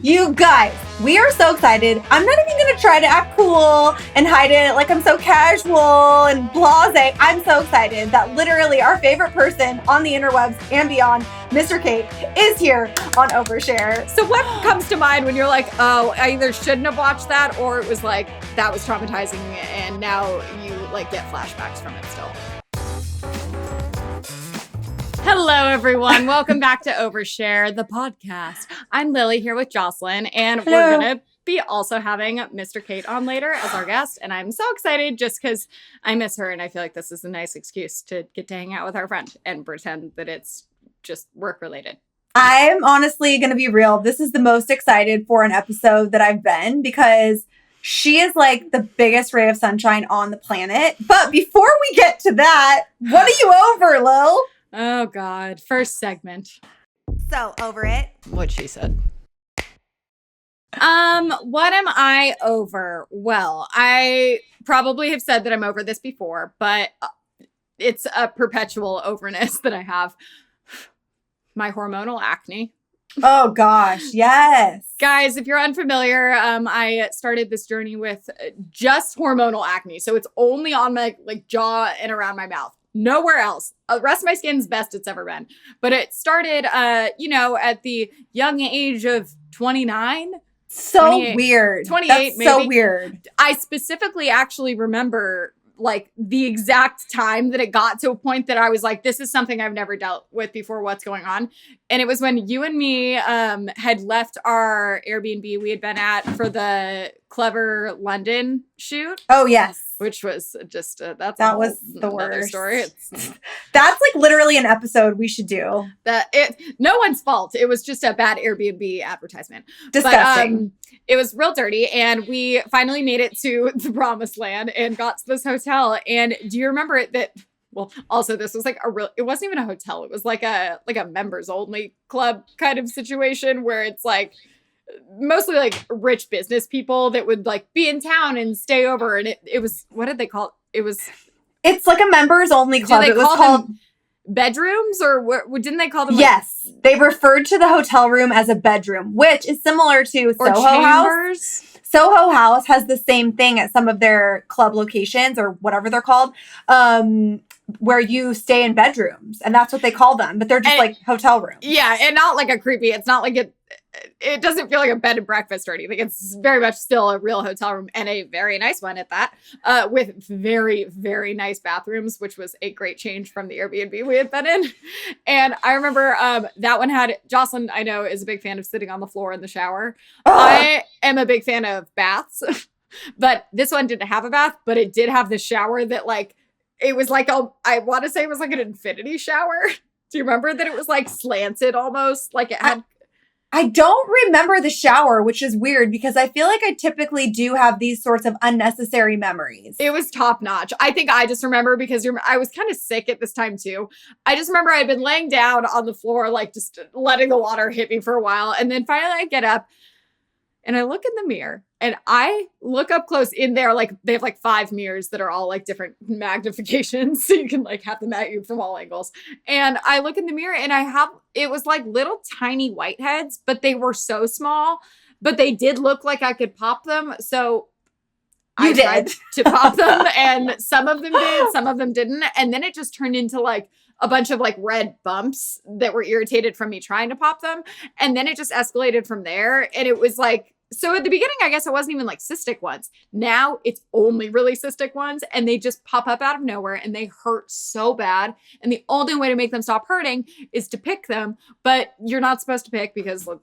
You guys, we are so excited. I'm not even going to try to act cool and hide it like I'm so casual and blasé. I'm so excited that literally our favorite person on the interwebs and beyond, Mr. Kate, is here on Overshare. So what comes to mind when you're like, oh, I either shouldn't have watched that, or it was like, that was traumatizing and now you like get flashbacks from it still? Hello, everyone. Welcome back to Overshare, the podcast. I'm Lily here with Jocelyn, and we're going to be also having Mr. Kate on later as our guest. And I'm so excited just because I miss her, and I feel like this is a nice excuse to get to hang out with our friend and pretend that it's just work-related. I'm honestly going to be real. This is the most excited for an episode that I've been because she is like the biggest ray of sunshine on the planet. But before we get to that, what are you over, Lil? Oh, God. First segment. So, over it. What she said. What am I over? Well, I probably have said that I'm over this before, but it's a perpetual overness that I have. My hormonal acne. Oh, gosh. Yes. Guys, if you're unfamiliar, I started this journey with just hormonal acne. So it's only on my jaw and around my mouth. Nowhere else. The rest of my skin's best it's ever been. But it started, at the young age of 29. So weird. 28, That's maybe. So weird. I specifically actually remember the exact time that it got to a point that I was like, this is something I've never dealt with before. What's going on? And it was when you and me had left our Airbnb we had been at for the Clever London shoot. Oh, yes. Which was just, that was the worst story. That's literally an episode we should do. No one's fault. It was just a bad Airbnb advertisement. Disgusting. But, it was real dirty, and we finally made it to the promised land and got to this hotel. And do you remember it that, well, also this was it wasn't even a hotel. It was like a members only club kind of situation where it's mostly rich business people that would be in town and stay over. And it was, what did they call it? It's like a members only club. It was called bedrooms, or didn't they call them? Yes, they referred to the hotel room as a bedroom, which is similar to Soho House. Soho House has the same thing at some of their club locations or whatever they're called, where you stay in bedrooms, and that's what they call them. But they're just hotel rooms. Yeah, and not a creepy. It's not it doesn't feel like a bed and breakfast or anything. It's very much still a real hotel room, and a very nice one at that, with very, very nice bathrooms, which was a great change from the Airbnb we had been in. And I remember that one had, Jocelyn, I know, is a big fan of sitting on the floor in the shower. I am a big fan of baths, but this one didn't have a bath, but it did have the shower that it was I want to say it was like an infinity shower. Do you remember that it was slanted almost? It had... I don't remember the shower, which is weird because I feel like I typically do have these sorts of unnecessary memories. It was top notch. I think I just remember because I was kind of sick at this time too. I just remember I had been laying down on the floor, just letting the water hit me for a while. And then finally I get up and I look in the mirror and I look up close in there. They have 5 mirrors that are all different magnifications. So you can have them at you from all angles. And I look in the mirror and it was little tiny whiteheads, but they were so small, but they did look like I could pop them. So I tried to pop them, and some of them did, some of them didn't. And then it just turned into a bunch of red bumps that were irritated from me trying to pop them. And then it just escalated from there. And it was so at the beginning, I guess it wasn't even cystic ones. Now it's only really cystic ones, and they just pop up out of nowhere and they hurt so bad. And the only way to make them stop hurting is to pick them, but you're not supposed to pick because so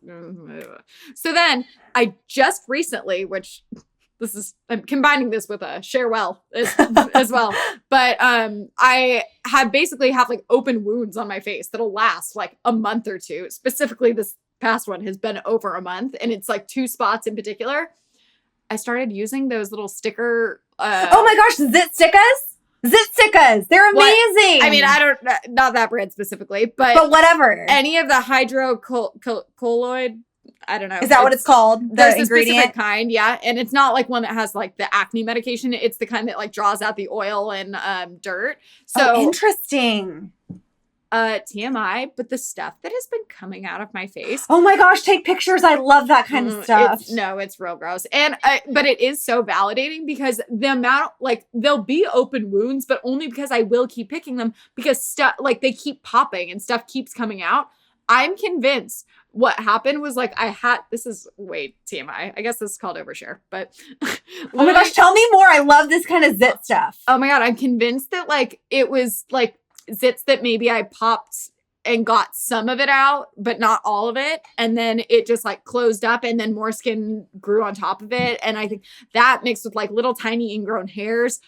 then I just recently, which I'm combining this with a share well as well. But I have open wounds on my face that'll last a month or two. Specifically, this past one has been over a month, and it's 2 spots in particular. I started using those little sticker. Oh my gosh, Zit Stickas. They're amazing. I mean, not that brand specifically, but whatever. Any of the hydrocolloid. I don't know. Is that what it's called? There's a specific kind, yeah. And it's not one that has the acne medication. It's the kind that draws out the oil and dirt. So interesting. TMI, but the stuff that has been coming out of my face. Oh my gosh, take pictures. I love that kind of stuff. It's real gross. And but it is so validating because the amount, like, there'll be open wounds, but only because I will keep picking them because stuff, like, they keep popping and stuff keeps coming out. I'm convinced what happened was, like, this is way TMI. I guess this is called Overshare, but. Oh my gosh, tell me more. I love this kind of zit stuff. Oh my God, I'm convinced that, like, it was, like, zits that maybe I popped and got some of it out, but not all of it. And then it just, like, closed up and then more skin grew on top of it. And I think that mixed with, like, little tiny ingrown hairs.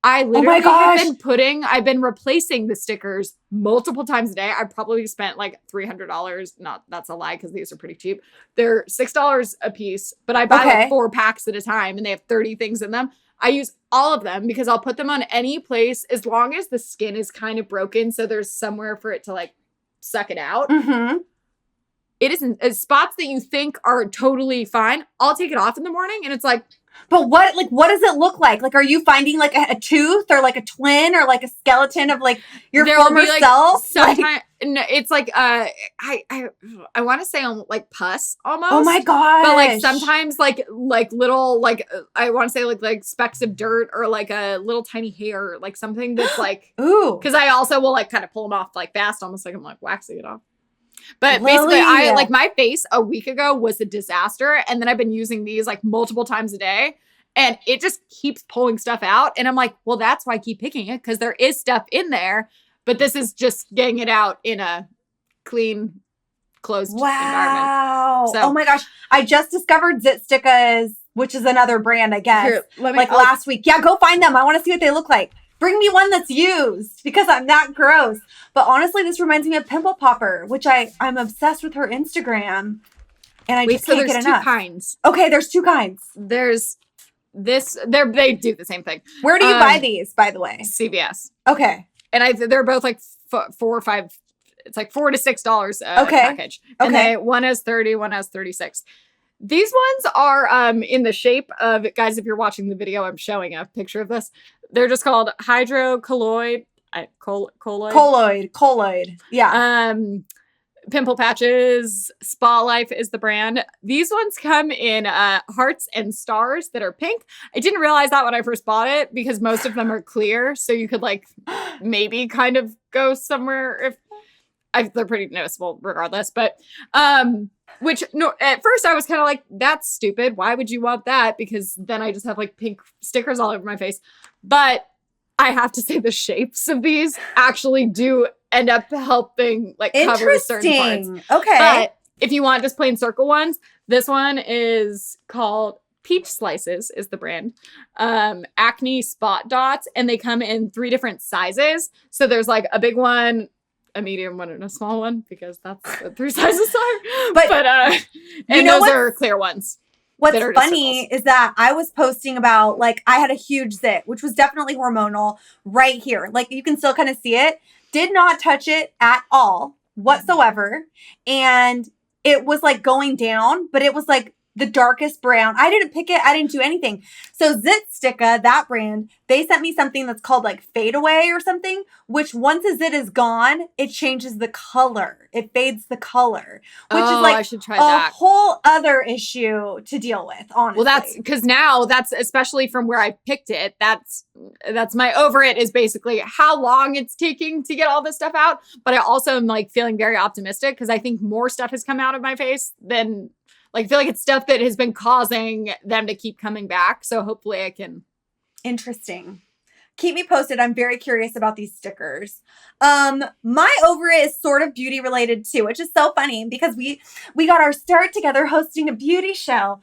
I literally I've been replacing the stickers multiple times a day. I probably spent like $300. That's a lie because these are pretty cheap. They're $6 a piece, but I buy like 4 packs at a time and they have 30 things in them. I use all of them because I'll put them on any place as long as the skin is kind of broken. So there's somewhere for it to like suck it out. Mm-hmm. It isn't spots that you think are totally fine. I'll take it off in the morning and it's like, but what does it look like? Like, are you finding like a tooth or like a twin or like a skeleton of like your former self? Sometimes it's like, I want to say like pus almost. Oh my gosh. But like sometimes like little, like, I want to say like specks of dirt or like a little tiny hair, like something that's like, ooh. Cause I also will like kind of pull them off like fast, almost like I'm like waxing it off. But basically, I like my face a week ago was a disaster. And then I've been using these like multiple times a day and it just keeps pulling stuff out. And I'm like, well, that's why I keep picking it because there is stuff in there. But this is just getting it out in a clean, closed environment. So, oh my gosh. I just discovered Zit Stickas, which is another brand, I guess. Here, last week. Yeah, go find them. I want to see what they look like. Bring me one that's used because I'm not gross. But honestly, this reminds me of Pimple Popper, which I'm obsessed with her Instagram. And I just can't get enough. There's 2 kinds. Okay, there's 2 kinds. There's this, they do the same thing. Where do you buy these, by the way? CVS. Okay. And they're both like 4 or 5, it's like $4 to $6 a package. And one has 30, one has 36. These ones are in the shape of, guys, if you're watching the video, I'm showing a picture of this. They're just called hydrocolloid. Colloid. Yeah. Pimple patches. Spa Life is the brand. These ones come in hearts and stars that are pink. I didn't realize that when I first bought it because most of them are clear. So you could like maybe kind of go somewhere if they're pretty noticeable regardless. But at first I was kind of like, that's stupid. Why would you want that? Because then I just have like pink stickers all over my face. But I have to say the shapes of these actually do end up helping like cover certain parts. Okay. But if you want just plain circle ones, this one is called Peach Slices is the brand. Acne Spot Dots. And they come in 3 different sizes. So there's like a big one, a medium one, and a small one because that's what 3 sizes are. But and those are clear ones. What's funny is that I was posting about, like, I had a huge zit, which was definitely hormonal right here. Like, you can still kind of see it. Did not touch it at all whatsoever. And it was, like, going down, but it was, like, the darkest brown. I didn't pick it. I didn't do anything. So Zit Sticka, that brand, they sent me something that's called like Fade Away or something, which once a zit is gone, it changes the color. It fades the color, which is like I should try that. Whole other issue to deal with, honestly. Well, that's because now that's especially from where I picked it. That's my over it is basically how long it's taking to get all this stuff out. But I also am like feeling very optimistic because I think more stuff has come out of my face than like, I feel like it's stuff that has been causing them to keep coming back. So hopefully I can. Interesting. Keep me posted. I'm very curious about these stickers. My over it is sort of beauty related too, which is so funny because we got our start together hosting a beauty show.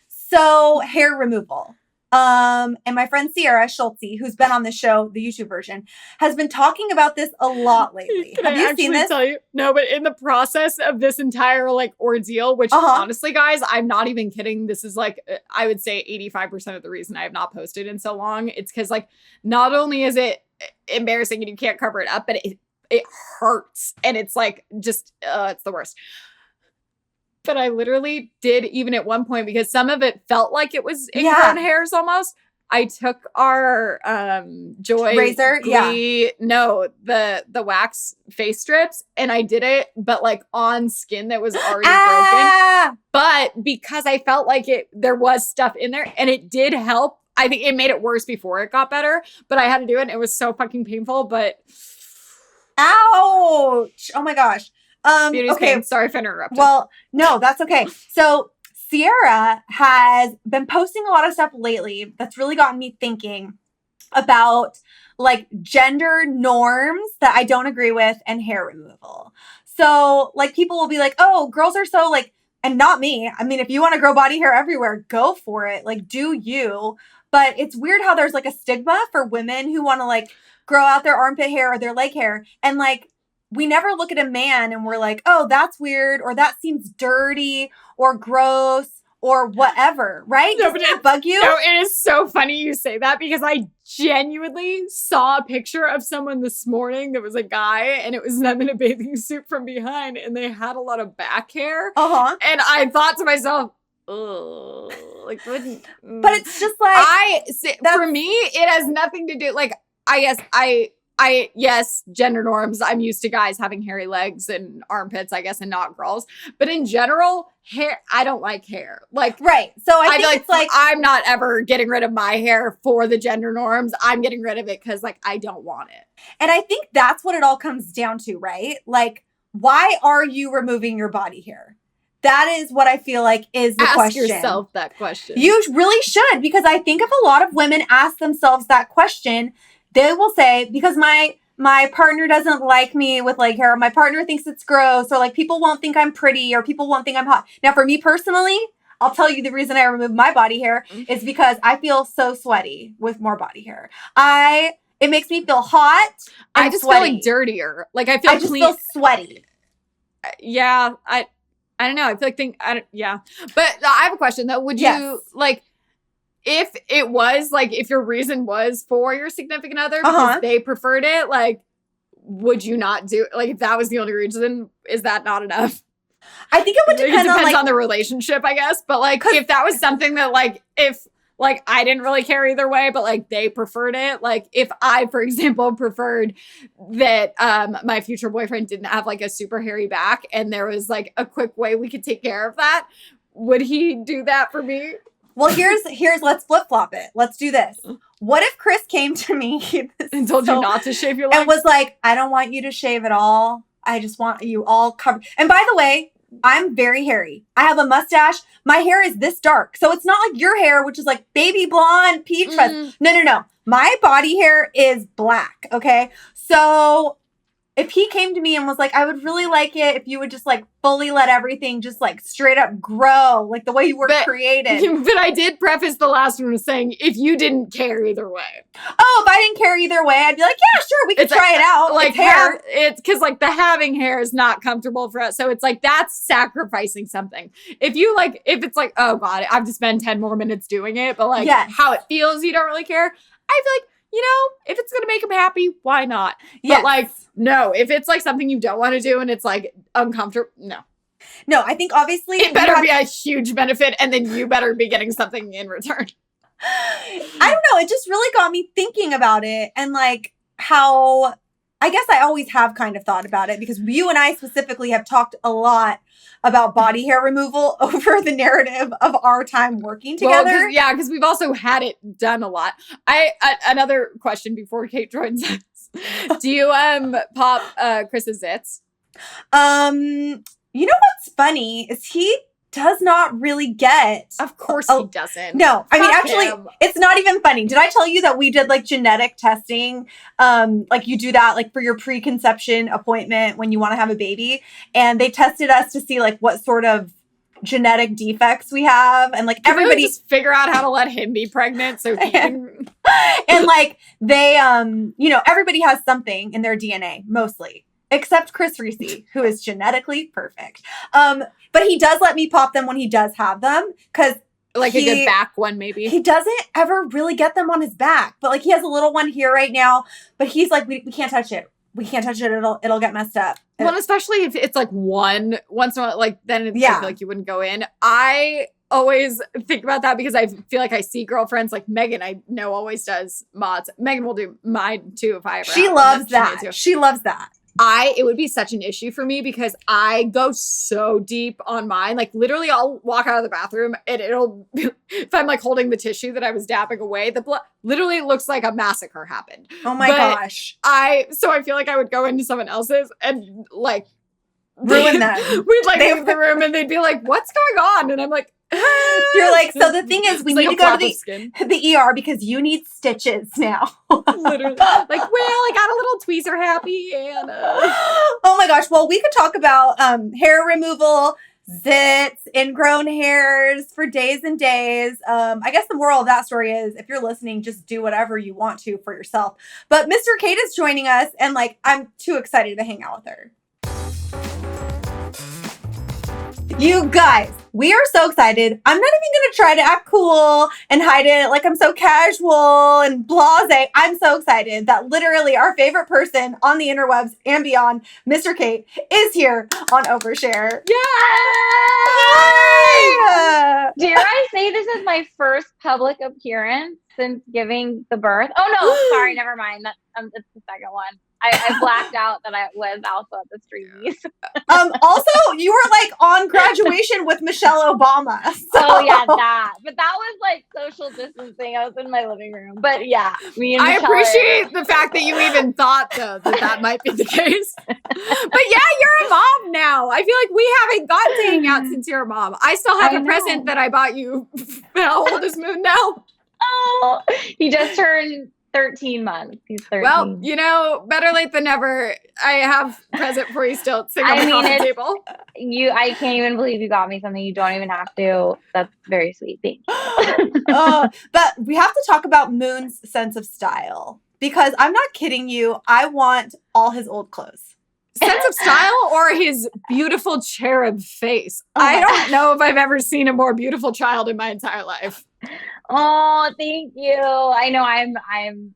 So hair removal. And my friend Sierra Schultze, who's been on the show, the YouTube version, has been talking about this a lot lately. Have you seen this? Tell you? No, but in the process of this entire like ordeal, which honestly, guys, I'm not even kidding. This is like, I would say 85% of the reason I have not posted in so long. It's because like, not only is it embarrassing and you can't cover it up, but it hurts. And it's like, just, it's the worst. But I literally did even at one point because some of it felt like it was ingrown hairs almost. I took our Joy razor, the wax face strips, and I did it, but like on skin that was already broken. But because I felt like there was stuff in there, and it did help. I think it made it worse before it got better, but I had to do it, and it was so fucking painful. But ouch! Oh my gosh. Beauty's pain. Sorry if I interrupted. Well, no, that's okay. So Sierra has been posting a lot of stuff lately that's really gotten me thinking about like gender norms that I don't agree with and hair removal. So like people will be like, oh, girls are so like, and not me. I mean, if you want to grow body hair everywhere, go for it. Like, do you. But it's weird how there's like a stigma for women who want to like grow out their armpit hair or their leg hair. And like, we never look at a man and we're like, oh, that's weird, or that seems dirty or gross or whatever, right? No, Doesn't that bug you? No, it is so funny you say that because I genuinely saw a picture of someone this morning that was a guy, and it was them in a bathing suit from behind, and they had a lot of back hair. And I thought to myself, oh, like, but it's just like, for me, it has nothing to do, like, yes, gender norms. I'm used to guys having hairy legs and armpits, I guess, and not girls. But in general, hair, I don't like hair. Like, right. So I think it's like, I'm not ever getting rid of my hair for the gender norms. I'm getting rid of it because like, I don't want it. And I think that's what it all comes down to, right? Like, why are you removing your body hair? That is what I feel like is the question. Ask yourself that question. You really should, because I think if a lot of women ask themselves that question, they will say, because my partner doesn't like me with leg hair, or my partner thinks it's gross, or like people won't think I'm pretty, or people won't think I'm hot. Now, for me personally, I'll tell you the reason I remove my body hair is because I feel so sweaty with more body hair. It makes me feel hot. And I just sweaty. feel like dirtier. Like I feel just feel sweaty. Yeah, I don't know. I feel like yeah. But I have a question though. Would you like? If it was like, if your reason was for your significant other because they preferred it, like, would you not do it? Like, if that was the only reason, is that not enough? I think it would depend on the relationship, I guess. But like, if that was something that like, if like I didn't really care either way, but like they preferred it. Like if I, for example, preferred that my future boyfriend didn't have like a super hairy back and there was like a quick way we could take care of that, would he do that for me? Well, here's let's flip-flop it. Let's do this. What if Chris came to me and told you not to shave your legs? And was like, I don't want you to shave at all. I just want you all covered. And by the way, I'm very hairy. I have a mustache. My hair is this dark. So it's not like your hair, which is like baby blonde, peach fuzz. No. My body hair is black, okay? So if he came to me and was like, I would really like it if you would just like fully let everything just like straight up grow, like the way you were created. But I did preface the last one with saying, if you didn't care either way. Oh, if I didn't care either way, I'd be like, yeah, sure, we can try it out. Like it's hair. It's because like the having hair is not comfortable for us. So it's like, that's sacrificing something. If it's like, oh God, I have to spend 10 more minutes doing it, but like how it feels, you don't really care. I feel like, you know, if it's going to make him happy, why not? Yes. But like, no, if it's like something you don't want to do and it's like uncomfortable, no. No, I think obviously it better be a huge benefit and then you better be getting something in return. I don't know. It just really got me thinking about it and like how, I guess I always have kind of thought about it because you and I specifically have talked a lot about body hair removal over the narrative of our time working together. Well, because we've also had it done a lot. Another question before Kate joins us. Do you pop Chris's zits? You know what's funny is he does not really get. Of course he doesn't. No, I mean, actually, it's not even funny. Did I tell you that we did like genetic testing? Like you do that like for your preconception appointment when you want to have a baby. And they tested us to see like what sort of genetic defects we have. And like everybody just figure out how to let him be pregnant. So he can... and like they, everybody has something in their DNA mostly. Except Chris Reese, who is genetically perfect. But he does let me pop them when he does have them. Because like a good back one, maybe. He doesn't ever really get them on his back. But like he has a little one here right now. But he's like, we can't touch it. We can't touch it. It'll get messed up. Well, especially if it's like once in a while, like then I feel like you wouldn't go in. always think about that because I feel like I see girlfriends like Megan, I know always does mods. Megan will do mine too if I ever. She loves that. She loves that. It would be such an issue for me because I go so deep on mine. Like literally I'll walk out of the bathroom and it'll, if I'm like holding the tissue that I was dabbing away, the blood literally looks like a massacre happened. Oh my gosh. So I feel like I would go into someone else's and like ruin them. We'd like leave the room and they'd be like, what's going on? And I'm like, you're like, so the thing is, we need to go to the ER because you need stitches now. Literally. Like, well, I got a little tweezer happy and oh my gosh. Well, we could talk about hair removal, zits, ingrown hairs for days and days. I guess the moral of that story is if you're listening, just do whatever you want to for yourself. But Mr. Kate is joining us and like I'm too excited to hang out with her. You guys, we are so excited. I'm not even going to try to act cool and hide it like I'm so casual and blasé. I'm so excited that literally our favorite person on the interwebs and beyond, Mr. Kate, is here on Overshare. Yay! Hi! Dare I say this is my first public appearance since giving the birth? Oh no, sorry, never mind. It's the second one. I blacked out that I was also at the Streamies. Also, you were like on graduation with Michelle Obama. So. Oh yeah, that. But that was like social distancing. I was in my living room. But yeah, me and Michelle appreciate the fact that you even thought though that might be the case. But yeah, you're a mom now. I feel like we haven't gotten to hang out since you're a mom. I still have the present that I bought you. How old is Moon now? Oh, he just turned 13 months. He's 13. Well, better late than never. I have a present for you still. Sitting on the coffee table. I can't even believe you got me something you don't even have to. That's very sweet. Thank you. But we have to talk about Moon's sense of style because I'm not kidding you. I want all his old clothes. Sense of style or his beautiful cherub face. I don't know if I've ever seen a more beautiful child in my entire life. Oh, thank you. I know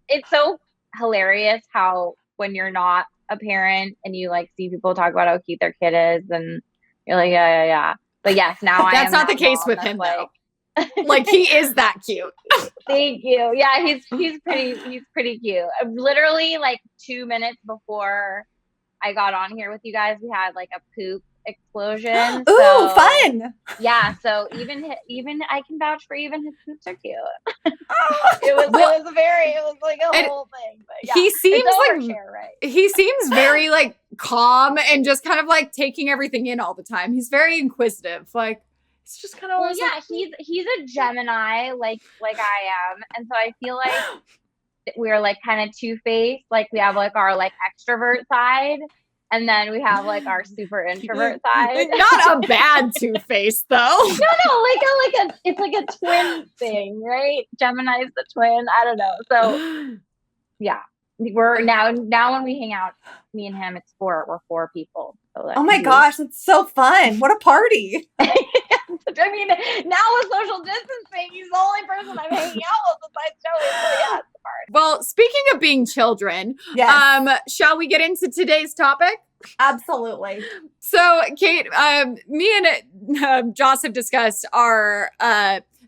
it's so hilarious how when you're not a parent and you like see people talk about how cute their kid is and you're like, yeah. But yes, now that's not the case with him though. Like he is that cute. Thank you. Yeah, he's pretty cute. Literally like 2 minutes before I got on here with you guys, we had like a poop explosion. Ooh, fun! Yeah, so even I can vouch for even his poops are cute. It was like a whole thing. But yeah, he seems like Overshare, right? He seems very like calm and just kind of like taking everything in all the time. He's very inquisitive. Like it's just kind of he's a Gemini like I am, and so I feel like we're like kind of two-faced. Like we have like our like extrovert side. And then we have like our super introvert side. Not a bad two-face though. No, it's like a twin thing, right? Gemini's the twin. I don't know. So yeah, we're now when we hang out, me and him, we're 4 people. So oh my gosh, that's so fun! What a party! I mean, now with social distancing, he's the only person I'm hanging out with besides Joey. So yeah, it's hard. Well, speaking of being children, shall we get into today's topic? Absolutely. So, Kate, me and Joss have discussed our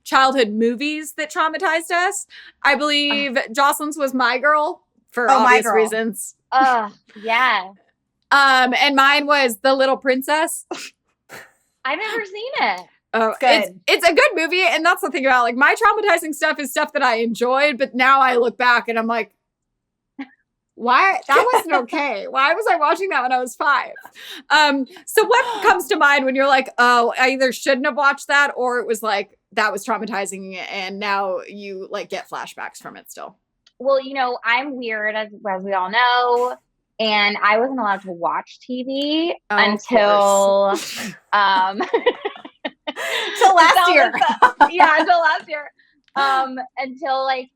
childhood movies that traumatized us. I believe Jocelyn's was My Girl for obvious reasons. Yeah. And mine was The Little Princess. I've never seen it. Oh, it's a good movie, and that's the thing about like my traumatizing stuff is stuff that I enjoyed, but now I look back and I'm like, why? That wasn't okay. Why was I watching that when I was 5? So what comes to mind when you're like, oh, I either shouldn't have watched that, or it was like that was traumatizing, and now you like get flashbacks from it still? Well, I'm weird as we all know. And I wasn't allowed to watch TV until till last year. Until last year. Until like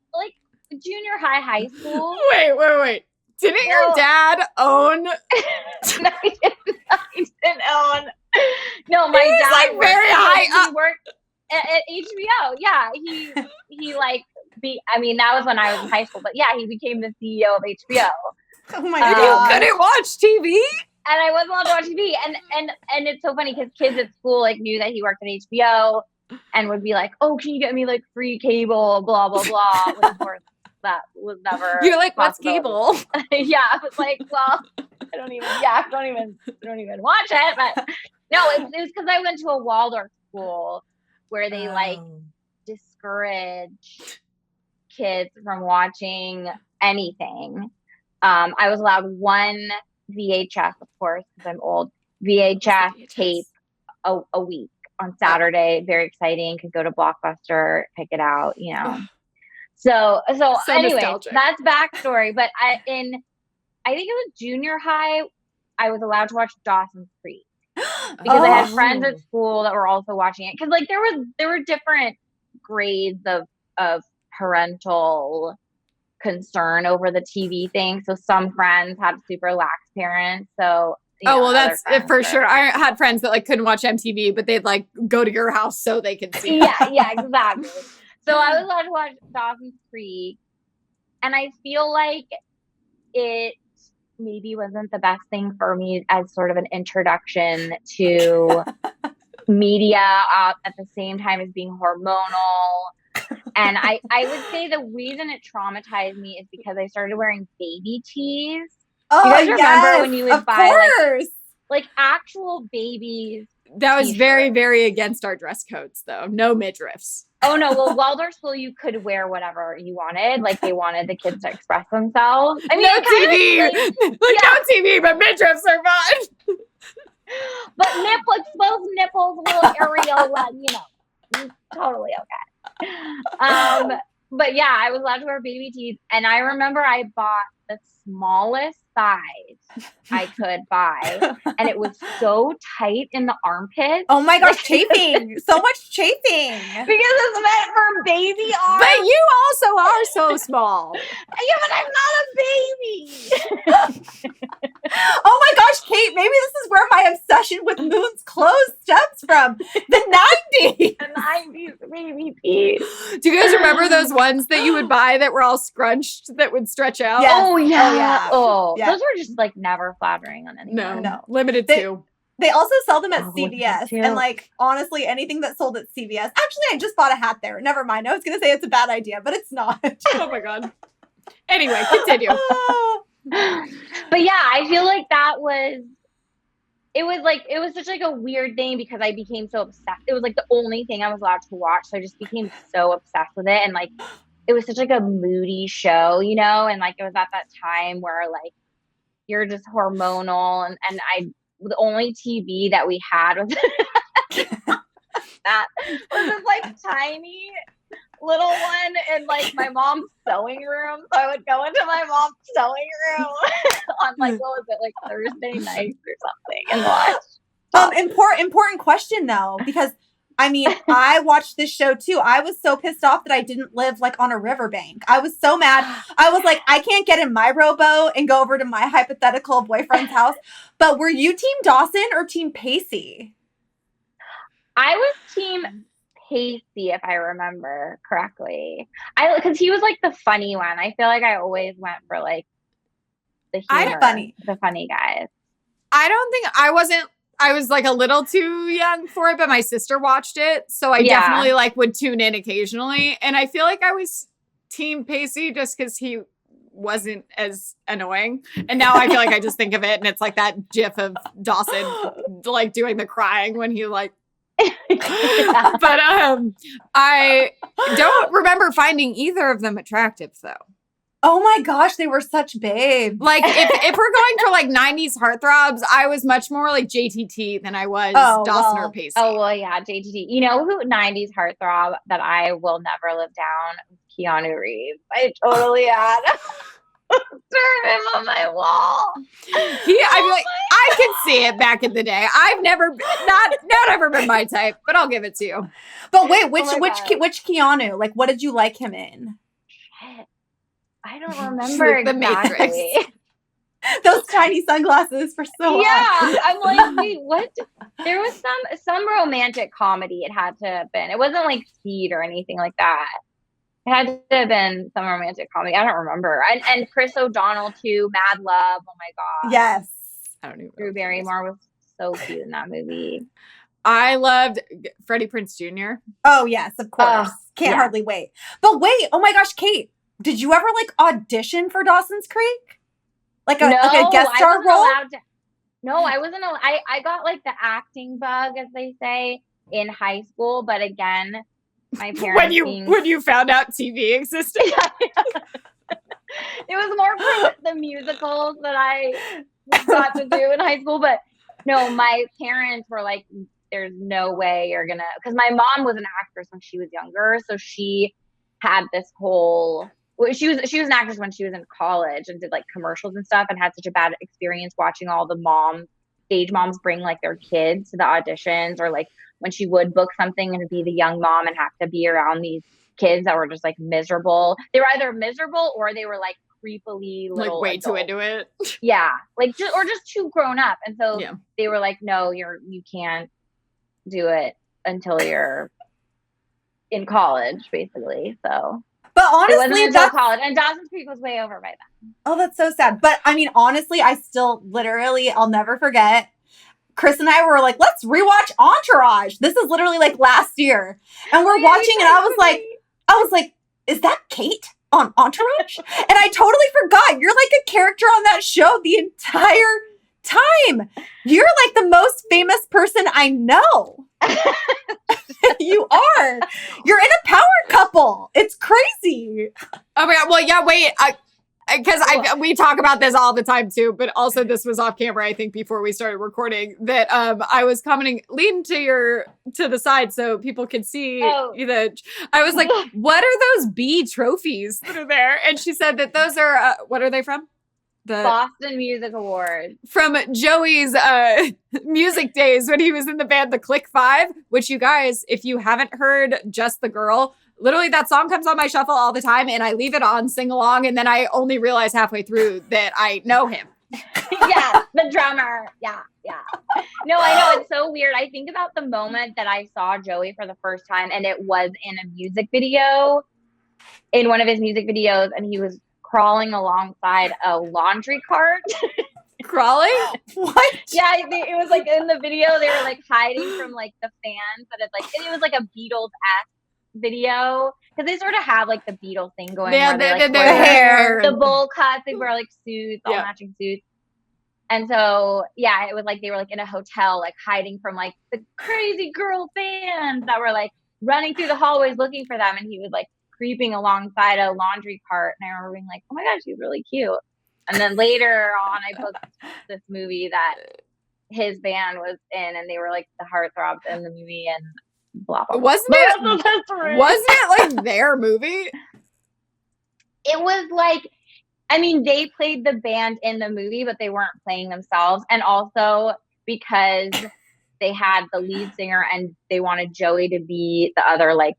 junior high school. Wait. Didn't your dad own? No, he didn't own. No, my dad like very high up. He worked at HBO. Yeah, he like that was when I was in high school. But yeah, he became the CEO of HBO. Oh my god! You couldn't watch TV, and I wasn't allowed to watch TV. And it's so funny because kids at school like knew that he worked at HBO, and would be like, "Oh, can you get me like free cable?" Blah blah blah. Which of course that was never. You're like, "What's cable?" Yeah, I was like, "Well, I don't even watch it." But no, it was because I went to a Waldorf school where they like discourage kids from watching anything. I was allowed one VHS, of course, because I'm old. VHS tape a week on Saturday. Very exciting. Could go to Blockbuster, pick it out, you know. So anyway, nostalgic. that's backstory. But I think it was junior high, I was allowed to watch Dawson's Creek because I had friends at school that were also watching it. Because like there were different grades of parental concern over the TV thing. So some friends had super lax parents. So that's for sure. I had friends that like couldn't watch MTV, but they'd like go to your house so they could see. Yeah, exactly. So I was allowed to watch Dawson's Creek, and I feel like it maybe wasn't the best thing for me as sort of an introduction to media at the same time as being hormonal. And I would say the reason it traumatized me is because I started wearing baby tees. Oh, you guys remember when you would buy like actual babies? That was very, very against our dress codes, though. No midriffs. Oh, no. Well, Waldorf school, you could wear whatever you wanted. Like, they wanted the kids to express themselves. I mean, no TV. No TV, but midriffs are fun. But exposed nipples, little areola, totally okay. But yeah, I was allowed to wear baby teeth. And I remember I bought the smallest size I could buy, and it was so tight in the armpits. Oh my gosh, chafing! So much chafing because it's meant for baby arms. But you also are so small. Yeah, but I'm not a baby. Oh my gosh, Kate! Maybe this is where my obsession with Moon's clothes stems from. The 90s. The 90s baby teeth. Do you guys remember those ones that you would buy that were all scrunched that would stretch out? Yes. Oh yeah. Yeah. Those were just like never flattering on anyone. No. Limited to. They also sell them at CVS. And like, honestly, anything that's sold at CVS. Actually, I just bought a hat there. Never mind. I was going to say it's a bad idea, but it's not. Oh my God. Anyway, continue. But yeah, I feel like it was such like a weird thing because I became so obsessed. It was like the only thing I was allowed to watch. So I just became so obsessed with it. And like, it was such like a moody show, and like it was at that time where like you're just hormonal and the only TV that we had was that was this like tiny little one in like my mom's sewing room. So I would go into my mom's sewing room on like, what was it, like Thursday nights or something and watch. Important question though, because I mean, I watched this show too. I was so pissed off that I didn't live like on a riverbank. I was so mad. I was like, I can't get in my rowboat and go over to my hypothetical boyfriend's house. But were you team Dawson or team Pacey? I was team Pacey, if I remember correctly. Because he was like the funny one. I feel like I always went for like the humor, the funny guys. I don't think I was like a little too young for it, but my sister watched it. So I definitely like would tune in occasionally. And I feel like I was team Pacey just because he wasn't as annoying. And now I feel like I just think of it and it's like that gif of Dawson like doing the crying when he like But I don't remember finding either of them attractive though. Oh my gosh, they were such babes. Like if we're going for like 90s heartthrobs, I was much more like JTT than I was Dawson or Pacey. Oh well, yeah, JTT. You know who 90s heartthrob that I will never live down? Keanu Reeves. I totally had turn him on my wall. I could see it back in the day. I've never not ever been my type, but I'll give it to you. But wait, which Keanu? Like, what did you like him in? Shit. I don't remember exactly. Those tiny sunglasses for so long. Yeah, I'm like, wait, what? There was some romantic comedy it had to have been. It wasn't like Speed or anything like that. It had to have been some romantic comedy. I don't remember. And Chris O'Donnell too, Mad Love. Oh my God. Yes. I don't even know. Drew Barrymore was so cute in that movie. I loved Freddie Prinze Jr. Oh, yes, of course. Can't hardly wait. But wait, oh my gosh, Kate, did you ever like audition for Dawson's Creek? Like a guest star role? No, I wasn't. I got like the acting bug, as they say, in high school. But again, my parents when you found out TV existed. It was more for the musicals that I got to do in high school. But no, my parents were like, "There's no way you're gonna," because my mom was an actress when she was younger, so she had this whole. Well, she was an actress when she was in college and did like commercials and stuff, and had such a bad experience watching all the stage moms bring like their kids to the auditions, or like when she would book something and be the young mom and have to be around these kids that were just like miserable. They were either miserable or they were like creepily little like way adults. too into it. Yeah, like just too grown up, and so they were like, "No, you can't do it until you're in college, basically." So. But honestly, it wasn't until college, and Dawson's Creek was way over by then. Oh, that's so sad. But I mean, honestly, I still I'll never forget. Chris and I were like, let's rewatch Entourage. This is literally like last year. And we're watching, and I was like, is that Kate on Entourage? And I totally forgot. You're like a character on that show the entire time. You're like the most famous person I know. You are. You're in a power couple. It's crazy. Oh my God. Well, yeah, wait. Because we talk about this all the time too, but also this was off camera, I think, before we started recording, that I was lean to the side so people could see I was like, what are those B trophies that are there? And she said that those are, what are they from? The Boston Music Awards. From Joey's music days when he was in the band The Click Five, which you guys, if you haven't heard Just the Girl, literally that song comes on my shuffle all the time and I leave it on, sing along, and then I only realize halfway through that I know him. Yeah, the drummer. Yeah. No, I know. It's so weird. I think about the moment that I saw Joey for the first time, and it was in a music video, in one of his music videos, and he was crawling alongside a laundry cart. Crawling? What? Yeah, it was like in the video, they were like hiding from like the fans, but it was like a Beatles-esque video, because they sort of have like the Beatles thing going. Yeah, where the hair, the bowl cuts, they wear like suits, all matching suits. And so, yeah, it was like they were like in a hotel, like hiding from like the crazy girl fans that were like running through the hallways looking for them, and he was like creeping alongside a laundry cart, and I remember being like, oh my gosh, he's really cute. And then later on, I booked this movie that his band was in, and they were like the heartthrobs in the movie, and blah blah. Wasn't it like their movie? It was like, I mean, they played the band in the movie, but they weren't playing themselves, and also because they had the lead singer, and they wanted Joey to be the other like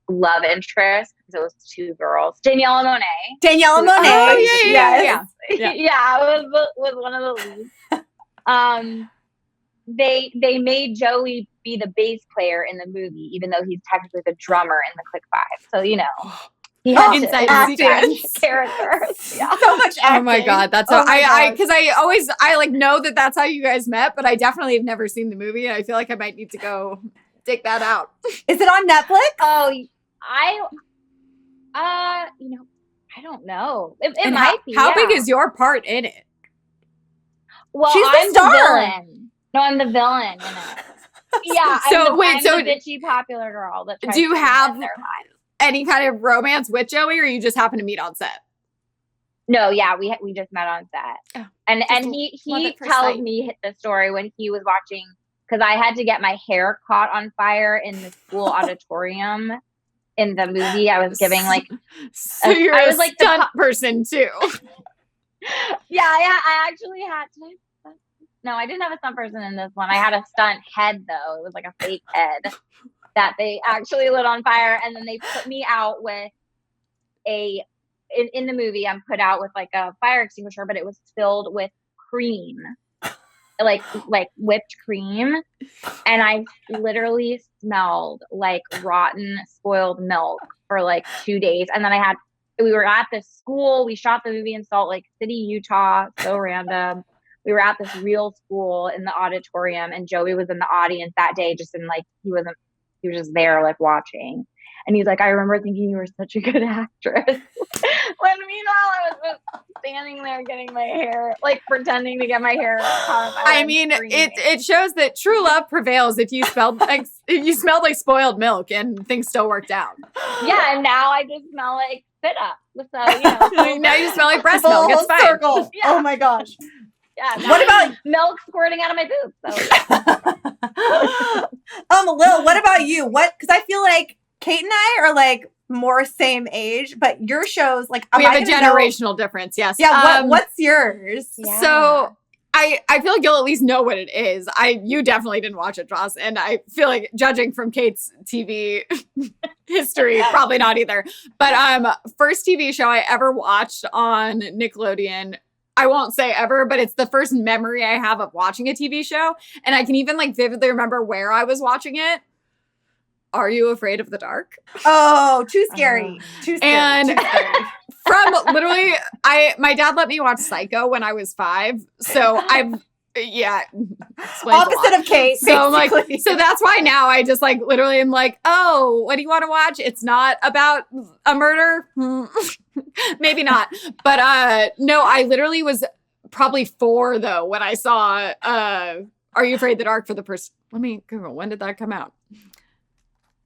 love interest, because it was two girls, Danielle and Monet. Oh yeah. Yeah, it was one of the leads. They made Joey be the bass player in the movie, even though he's technically the drummer in the Click Five. So he had inside characters. Yeah. So much acting. Oh my God, that's how I like know that that's how you guys met, but I definitely have never seen the movie, and I feel like I might need to go take that out. Is it on Netflix? Oh, I don't know. It might be. How big is your part in it? Well, she's I'm the star. The villain. No, I'm the villain in it. Yeah. I'm the bitchy popular girl. That do you have any kind of romance with Joey, or you just happen to meet on set? No, yeah, we just met on set, and he tells me the story when he was watching, because I had to get my hair caught on fire in the school auditorium in the movie. I was giving like, so you're a stunt person too. Yeah, I actually had to. No, I didn't have a stunt person in this one. I had a stunt head though. It was like a fake head that they actually lit on fire, and then they put me out with in the movie, I'm put out with like a fire extinguisher, but it was filled with cream, like whipped cream, and I literally smelled like rotten spoiled milk for like 2 days. And then we were at this school. We shot the movie in Salt Lake City, Utah. So random. we were at this real school in the auditorium, and Joey was in the audience that day, just in like, he was just there like watching. And he's like, I remember thinking you were such a good actress. When meanwhile I was just standing there getting my hair, like pretending to get my hair cut. I mean, it shows that true love prevails if you smelled like spoiled milk and things still worked out. Yeah, and now I just smell like spit up. So, now you smell like breast milk. It's fine. Circle. Yeah. Oh my gosh. Yeah. What about milk squirting out of my boobs? So. Lil, what about you? Because I feel like Kate and I are like more same age, but your shows, like, we have a generational difference. Yes. Yeah. What's yours? Yeah. So I feel like you'll at least know what it is. You definitely didn't watch it, Joss, and I feel like judging from Kate's TV history, probably not either. But first TV show I ever watched on Nickelodeon. I won't say ever, but it's the first memory I have of watching a TV show, and I can even like vividly remember where I was watching it. Are You Afraid of the Dark? Oh, too scary. Too scary. And too scary. From literally, my dad let me watch Psycho when I was 5. So opposite of Kate. So basically. so that's why now I just like literally am like, oh, what do you want to watch? It's not about a murder. Maybe not. But no, I literally was probably 4 though when I saw Are You Afraid of the Dark for the first. Let me Google. When did that come out?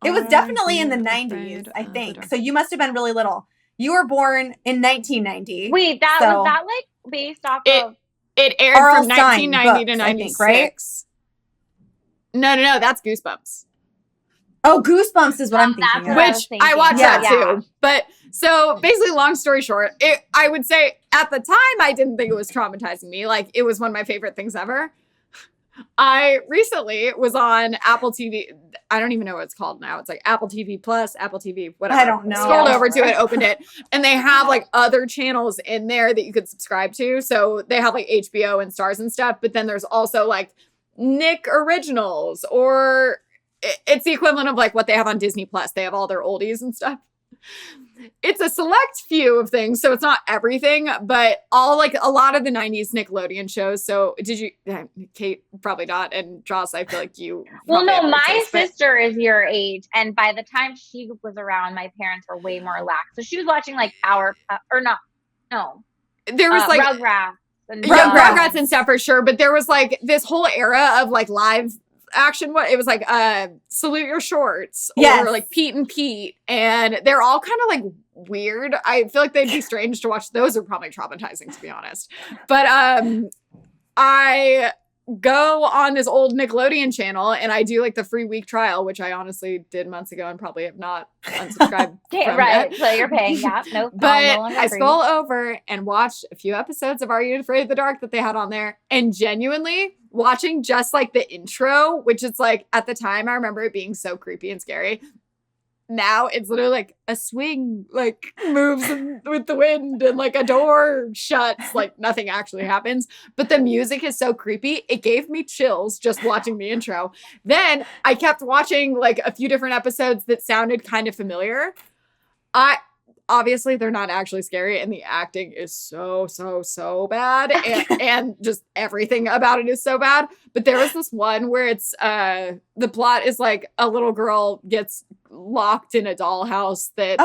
It was definitely in the 90s, I think. So you must have been really little. You were born in 1990. Wait, was that like based off of? It aired R.L. from Stine 1990 to books, 96. I think, right? No, that's Goosebumps. Oh, Goosebumps is what I'm thinking of. Which I watched that Yeah. too. But so basically, long story short, I would say at the time, I didn't think it was traumatizing me. Like, it was one of my favorite things ever. I recently was on Apple TV. I don't even know what it's called now. It's like Apple TV Plus, Apple TV, whatever. I don't know. Scrolled over to it, opened it, and they have like other channels in there that you could subscribe to. So they have like HBO and Stars and stuff, but then there's also like Nick Originals, or it's the equivalent of like what they have on Disney Plus. They have all their oldies and stuff. It's a select few of things, so it's not everything, but a lot of the 90s Nickelodeon shows. So did you, Kate, probably not, and Joss, I feel like you. Well, no, my sister is your age, and by the time she was around, my parents were way more lax. So she was watching like there was like Rugrats and stuff for sure, but there was like this whole era of like live action. It was like Salute Your Shorts, or like Pete and Pete, and they're all kind of like weird. I feel like they'd be strange to watch. Those are probably traumatizing, to be honest. But I go on this old Nickelodeon channel and I do like the free week trial, which I honestly did months ago and probably have not unsubscribed from right it. So you're paying that. No, but no I scroll over and watch a few episodes of Are You Afraid of the Dark that they had on there, and genuinely watching just like the intro, which is like, at the time I remember it being so creepy and scary. Now it's literally like a swing like moves with the wind and like a door shuts, like nothing actually happens. But the music is so creepy. It gave me chills just watching the intro. Then I kept watching like a few different episodes that sounded kind of familiar. Obviously they're not actually scary, and the acting is so bad, and just everything about it is so bad. But there was this one where it's the plot is like a little girl gets locked in a dollhouse that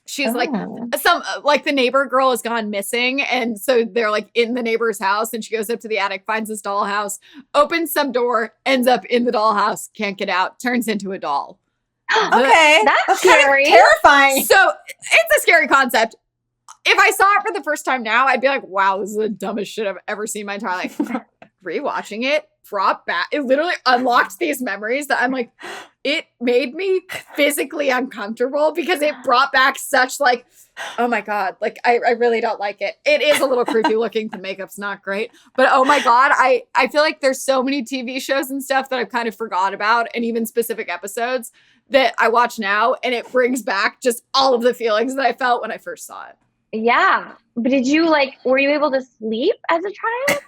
she's like the neighbor girl has gone missing, and so they're like in the neighbor's house, and she goes up to the attic, finds this dollhouse, opens some door, ends up in the dollhouse, can't get out, turns into a doll. Okay, that's scary. Kind of terrifying. So it's a scary concept. If I saw it for the first time now, I'd be like, wow, this is the dumbest shit I've ever seen in my entire life. Rewatching it brought back, it literally unlocked these memories that I'm like, it made me physically uncomfortable because it brought back such like, oh my God, like I really don't like it. It is a little creepy looking. The makeup's not great, but oh my God, I feel like there's so many TV shows and stuff that I've kind of forgot about, and even specific episodes that I watch now, and it brings back just all of the feelings that I felt when I first saw it. Yeah. But were you able to sleep as a child?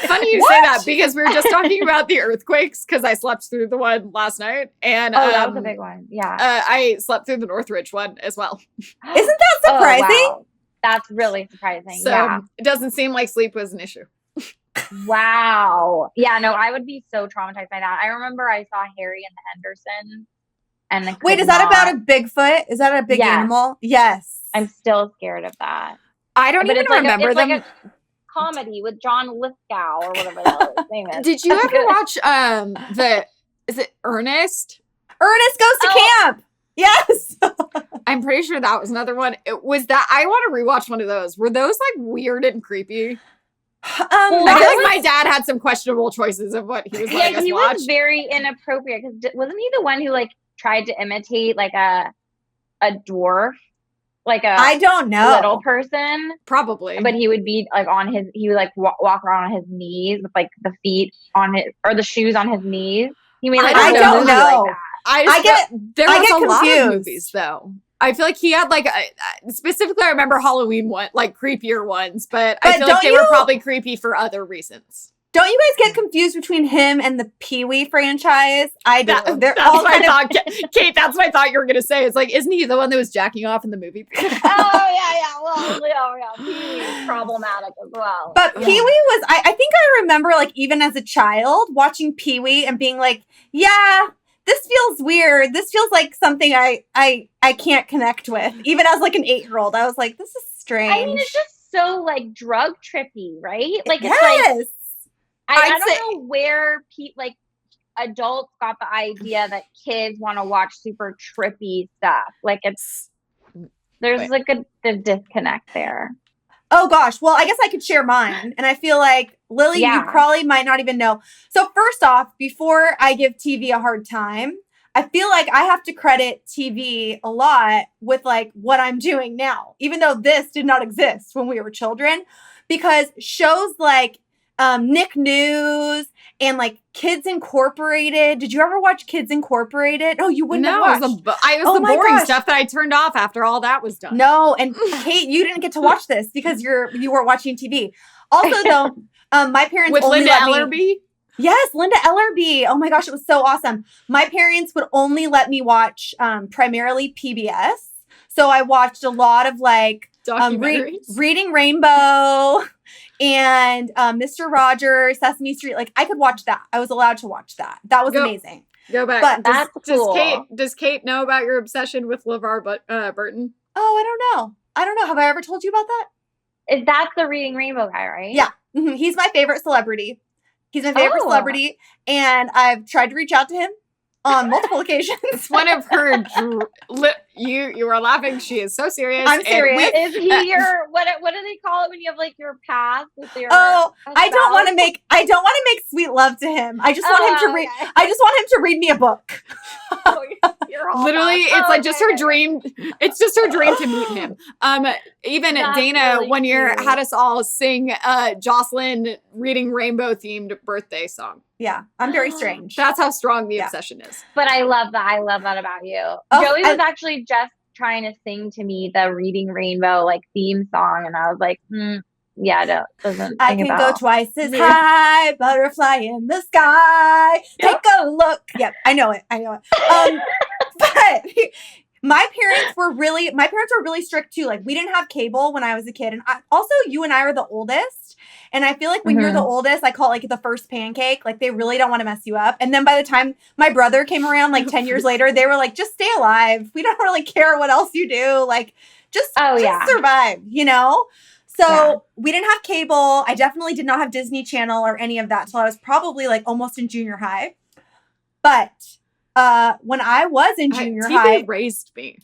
Funny you say that, because we were just talking about the earthquakes, because I slept through the one last night. And that was a big one. Yeah. I slept through the Northridge one as well. Isn't that surprising? Oh, wow. That's really surprising. So yeah. it doesn't seem like sleep was an issue. Wow. Yeah, no, I would be so traumatized by that. I remember I saw Harry and the Hendersons and I Wait, is that about a Bigfoot? Is that a big animal? Yes. I'm still scared of that. I don't even remember them. Like a comedy with John Lithgow or whatever the hell his name is. Did you ever watch is it Ernest? Ernest Goes to Camp. Yes. I'm pretty sure that was another one. It was that I want to rewatch one of those. Were those like weird and creepy? I feel like my dad had some questionable choices of what he was letting us watch. He was very inappropriate because wasn't he the one who like tried to imitate like a dwarf, like I don't know, little person, probably, but he would be like he would like walk around on his knees with like the feet on his or the shoes on his knees. He made like I don't know. Like I get a lot of movies though. I feel like he had like specifically I remember Halloween one, like creepier ones, but I feel like they were probably creepy for other reasons. Don't you guys get confused between him and the Pee-wee franchise? I do. That's what I thought, Kate. That's what I thought you were gonna say. It's like, isn't he the one that was jacking off in the movie? Oh yeah. Well, yeah. Pee-wee is problematic as well. But Pee-wee was. I think I remember like even as a child watching Pee-wee and being like, yeah. This feels weird. This feels like something I can't connect with. Even as like an 8-year-old, I was like, this is strange. I mean, it's just so like drug trippy, right? Like it's yes. I don't know where like adults got the idea that kids want to watch super trippy stuff. Like there's like a disconnect there. Oh gosh. Well, I guess I could share mine. And I feel like, Lily, you probably might not even know. So first off, before I give TV a hard time, I feel like I have to credit TV a lot with like what I'm doing now, even though this did not exist when we were children, because shows like Nick News and like Kids Incorporated. Did you ever watch Kids Incorporated? Oh, you wouldn't have watched. It was the boring stuff that I turned off after all that was done. No, and Kate, you didn't get to watch this because you weren't watching TV. Also, though, my parents with only Linda Ellerbee. Yes, Linda Ellerbee. Oh my gosh, it was so awesome. My parents would only let me watch primarily PBS, so I watched a lot of like Reading Rainbow. And Mr. Rogers, Sesame Street, like I could watch that. I was allowed to watch that. That was amazing. Go back. But that's cool. Does Kate know about your obsession with LeVar Burton? Oh, I don't know. Have I ever told you about that? That's the Reading Rainbow guy, right? Yeah. Mm-hmm. He's my favorite celebrity. And I've tried to reach out to him on multiple occasions. It's one of her. You are laughing. She is so serious. I'm serious. Is he your what do they call it when you have like your path with your? I don't want to make sweet love to him. I just want him to read. Okay. I just want him to read me a book. Literally, it's like just her dream. It's just her dream to meet him. Even that's Dana really one year had us all sing Jocelyn Reading Rainbow themed birthday song. Yeah, I'm very strange. That's how strong the obsession is. But I love that. I love that about you. Joey was actually just trying to sing to me the Reading Rainbow like theme song, and I was like, doesn't. I can go twice as high, butterfly in the sky. Yep. Take a look. Yep, I know it. But my parents were really strict too. Like we didn't have cable when I was a kid, and you and I are the oldest. And I feel like when you're the oldest, I call it like the first pancake. Like they really don't want to mess you up. And then by the time my brother came around, like 10 years later, they were like, just stay alive. We don't really care what else you do. Like just survive, you know? So we didn't have cable. I definitely did not have Disney Channel or any of that till I was probably like almost in junior high. But when I was in junior high, raised me.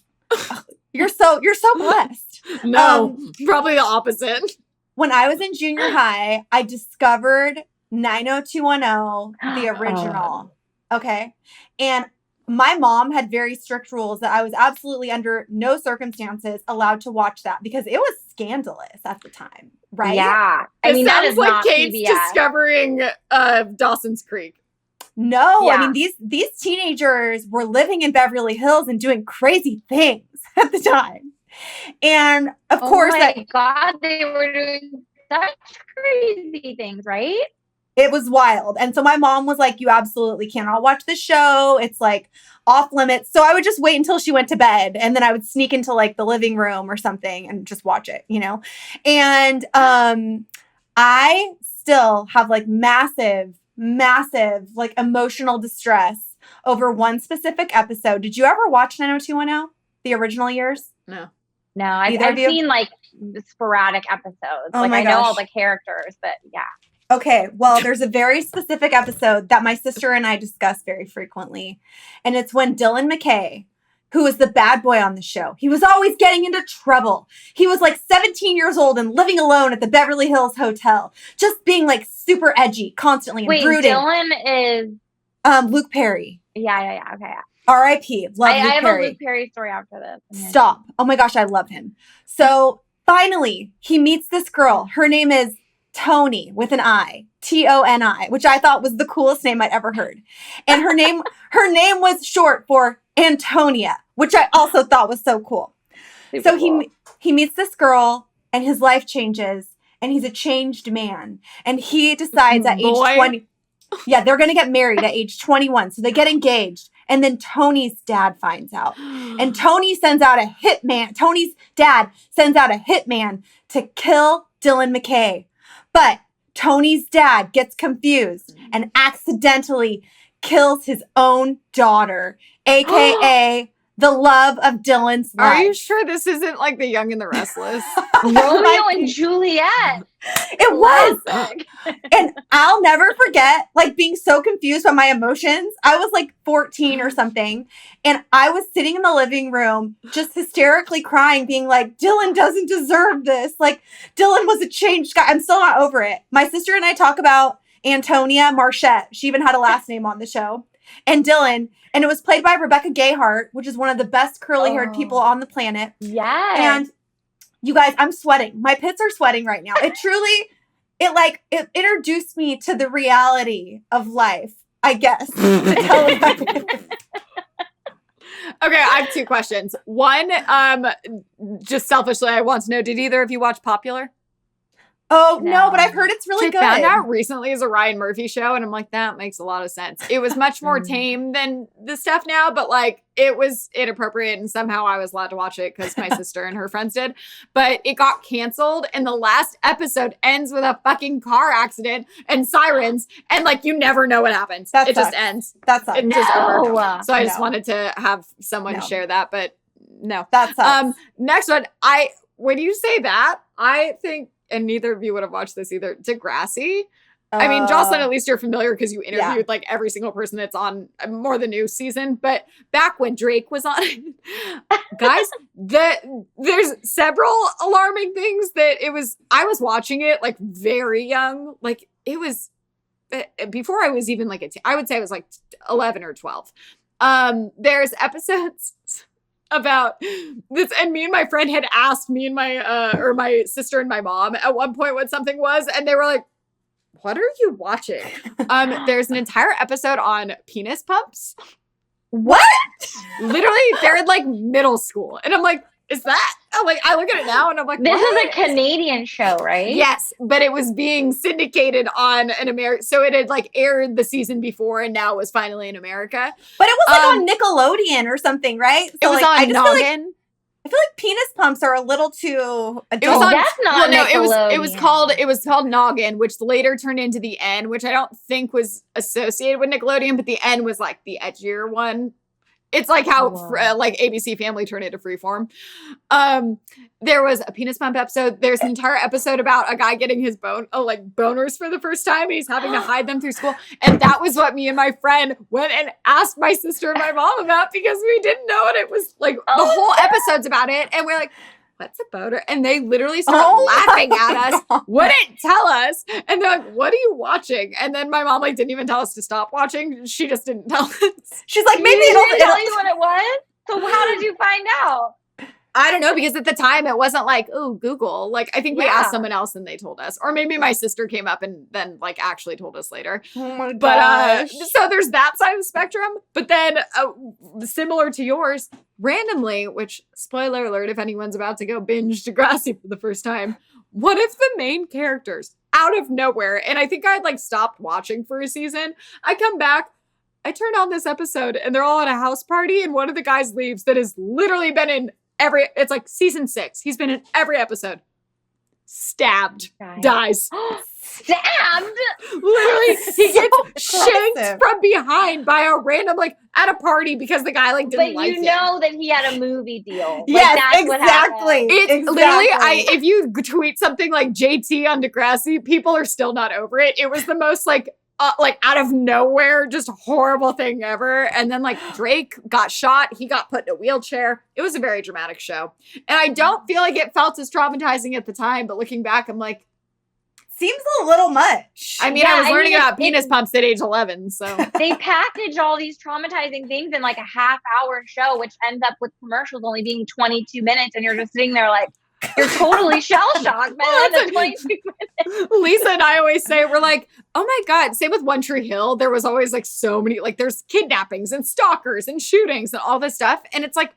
You're so blessed. No, probably the opposite. When I was in junior high, I discovered 90210, the original. Okay. And my mom had very strict rules that I was absolutely under no circumstances allowed to watch that because it was scandalous at the time. Right? Yeah. I mean, that is like Kate's PBS. Discovering Dawson's Creek. No, I mean, these teenagers were living in Beverly Hills and doing crazy things at the time. And of course, my God, they were doing such crazy things, right? It was wild. And so my mom was like, you absolutely cannot watch the show. It's like off limits. So I would just wait until she went to bed and then I would sneak into like the living room or something and just watch it, you know? And I still have like massive like emotional distress over one specific episode. Did you ever watch 90210? The original years? No. No, I've seen like sporadic episodes. Oh like my I know gosh. all the characters, but yeah. Okay, well, there's a very specific episode that my sister and I discuss very frequently. And it's when Dylan McKay, who was the bad boy on the show, he was always getting into trouble. He was like 17 years old and living alone at the Beverly Hills Hotel, just being like super edgy constantly and brooding. Dylan is Luke Perry. Yeah. Okay. Yeah. R.I.P. Love Luke Perry. I have a Luke Perry story after this. Stop. Oh my gosh, I love him. So finally, he meets this girl. Her name is Toni with an I, Toni, which I thought was the coolest name I'd ever heard. And her name was short for Antonia, which I also thought was so cool. So he meets this girl and his life changes and he's a changed man. And he decides at age 20, yeah, they're going to get married at age 21. So they get engaged. And then Tony's dad finds out. And Toni sends out a hitman. Tony's dad sends out a hitman to kill Dylan McKay. But Tony's dad gets confused and accidentally kills his own daughter, a.k.a. the love of Dylan's life. Are you sure this isn't like The Young and the Restless? Romeo and Juliet. It was. And I'll never forget like being so confused by my emotions. I was like 14 or something. And I was sitting in the living room just hysterically crying, being like, Dylan doesn't deserve this. Like Dylan was a changed guy. I'm still not over it. My sister and I talk about Antonia Marchette. She even had a last name on the show. And Dylan. And it was played by Rebecca Gayheart, which is one of the best curly-haired people on the planet. Yes. And you guys, I'm sweating. My pits are sweating right now. It introduced me to the reality of life, I guess. Okay, I have two questions. One, just selfishly, I want to know, did either of you watch Popular? Oh, no, but I've heard it's really good. I found out recently is a Ryan Murphy show, and I'm like, that makes a lot of sense. It was much more tame than the stuff now, but like, it was inappropriate, and somehow I was allowed to watch it because my sister and her friends did. But it got canceled, and the last episode ends with a fucking car accident and sirens, and like, you never know what happens. It just ends. That sucks. It's just over. So I just wanted to have someone share that, but no. That sucks. Next one, when you say that, I think, and neither of you would have watched this either, Degrassi. I mean, Jocelyn, at least you're familiar because you interviewed like every single person that's on more the new season. But back when Drake was on it, guys, there's several alarming things that I was watching it like very young. Like it was before I was even like I would say I was like 11 or 12. There's episodes about this, and me and my friend had asked me and my sister and my mom at one point what something was, and they were like, what are you watching? There's an entire episode on penis pumps. What? Literally, they're in like middle school, and I'm like, is that? I'm like, I look at it now and I'm like, this is a Canadian show, right? Yes, but it was being syndicated on an American, so it had like aired the season before and now it was finally in America. But it was like on Nickelodeon or something, right? So it was like, on Noggin. I feel like penis pumps are a little too adult. It was on, that's not Nickelodeon. It was called Noggin, which later turned into The N, which I don't think was associated with Nickelodeon, but The N was like the edgier one. It's like how like ABC Family turned into Freeform. There was a penis pump episode. There's an entire episode about a guy getting his boners for the first time, and he's having to hide them through school. And that was what me and my friend went and asked my sister and my mom about because we didn't know it. It was like the whole episode's about it, and we're like, what's a boner? And they literally started laughing at us, wouldn't tell us. And they're like, what are you watching? And then my mom didn't even tell us to stop watching. She just didn't tell us. She's like, maybe it'll tell you what it was? So how did you find out? I don't know, because at the time it wasn't like, oh, Google. Like, I think we asked someone else and they told us. Or maybe my sister came up and then actually told us later. Oh my gosh. But so there's that side of the spectrum. But then similar to yours, randomly, which spoiler alert, if anyone's about to go binge Degrassi for the first time, what if the main characters out of nowhere. And I think I'd like stopped watching for a season. I come back, I turn on this episode and they're all at a house party and one of the guys leaves that has literally been in it's like season 6. He's been in every episode. Stabbed. Dies. Stabbed? Literally, he gets shanked from behind by a random, like, at a party because the guy, like, didn't like it. But you know that he had a movie deal. Yes, like, that's exactly. It's literally, if you tweet something like JT on Degrassi, people are still not over it. It was the most, like out of nowhere, just horrible thing ever. And then, like, Drake got shot. He got put in a wheelchair. It was a very dramatic show. And I don't feel like it felt as traumatizing at the time, but looking back, I'm like, seems a little much. I mean, I was learning about penis pumps at age 11, so. They package all these traumatizing things in like a half-hour show, which ends up with commercials only being 22 minutes, and you're just sitting there like, you're totally shell-shocked by the 22 minutes. Lisa and I always say, we're like, oh my God. Same with One Tree Hill. There was always like so many, like there's kidnappings and stalkers and shootings and all this stuff. And it's like,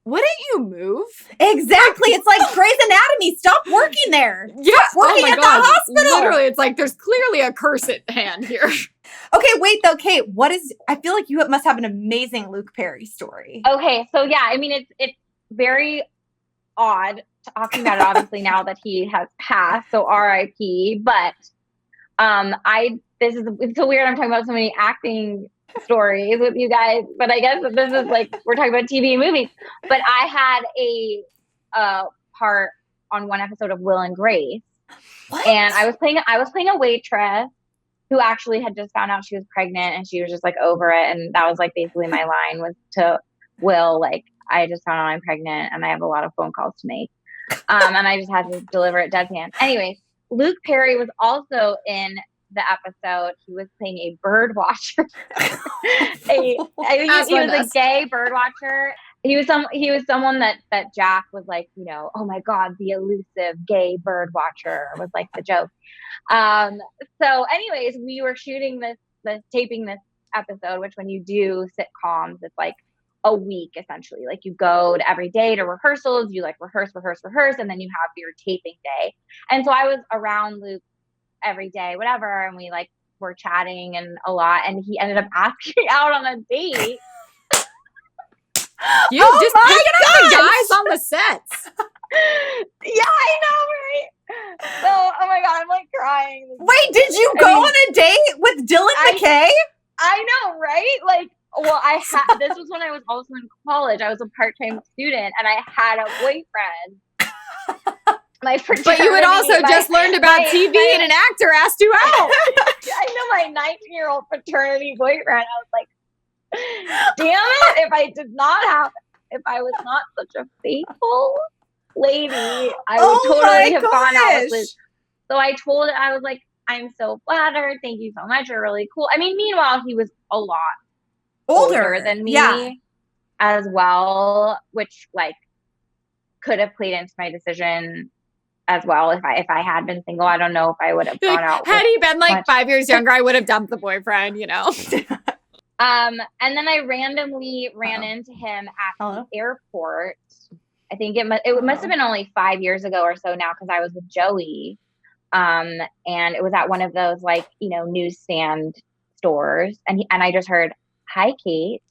wouldn't you move? Exactly. It's like Grey's Anatomy. Stop working there. Yeah. Stop working at the hospital. Literally, it's like there's clearly a curse at hand here. Okay, wait though, Kate. I feel like you must have an amazing Luke Perry story. Okay, so yeah, I mean it's very odd talking about it obviously now that he has passed, so R.I.P. But it's so weird I'm talking about so many acting stories with you guys, but I guess this is like we're talking about TV and movies. But I had a part on one episode of Will and Grace. What? And I was playing a waitress who actually had just found out she was pregnant and she was just like over it, and that was like basically my line was to Will, like, I just found out I'm pregnant and I have a lot of phone calls to make. And I just had to deliver it deadpan. Anyway, Luke Perry was also in the episode. He was playing a bird watcher. He was a gay bird watcher. He was someone that Jack was like, you know, oh my God, the elusive gay bird watcher was like the joke. So anyways, we were taping this episode, which when you do sitcoms, it's like a week essentially. Like you go to every day to rehearsals, you like rehearse, and then you have your taping day. And so I was around Luke every day, whatever, and we like were chatting and a lot, and he ended up asking me out on a date. You just picking up the guys on the sets. Yeah, I know, right? So, oh my God, I'm like crying. Wait, did you go on a date with Dylan McKay? I know, right? Like, well, this was when I was also in college. I was a part-time student and I had a boyfriend. But you had also just learned about TV and an actor asked you out. I know, my 19-year-old fraternity boyfriend. I was like, damn it, if I was not such a faithful lady, I would totally have gone out with Liz. So I was like, I'm so flattered. Thank you so much. You're really cool. I mean, meanwhile, he was a lot older than me as well, which like could have played into my decision as well. If I had been single, I don't know if I would have gone out. Had he been like 5 years younger, I would have dumped the boyfriend, you know? And then I randomly ran into him at the airport. I think it must have been only 5 years ago or so now, because I was with Joey. And it was at one of those like, you know, newsstand stores. And I just heard, "Hi, Kate."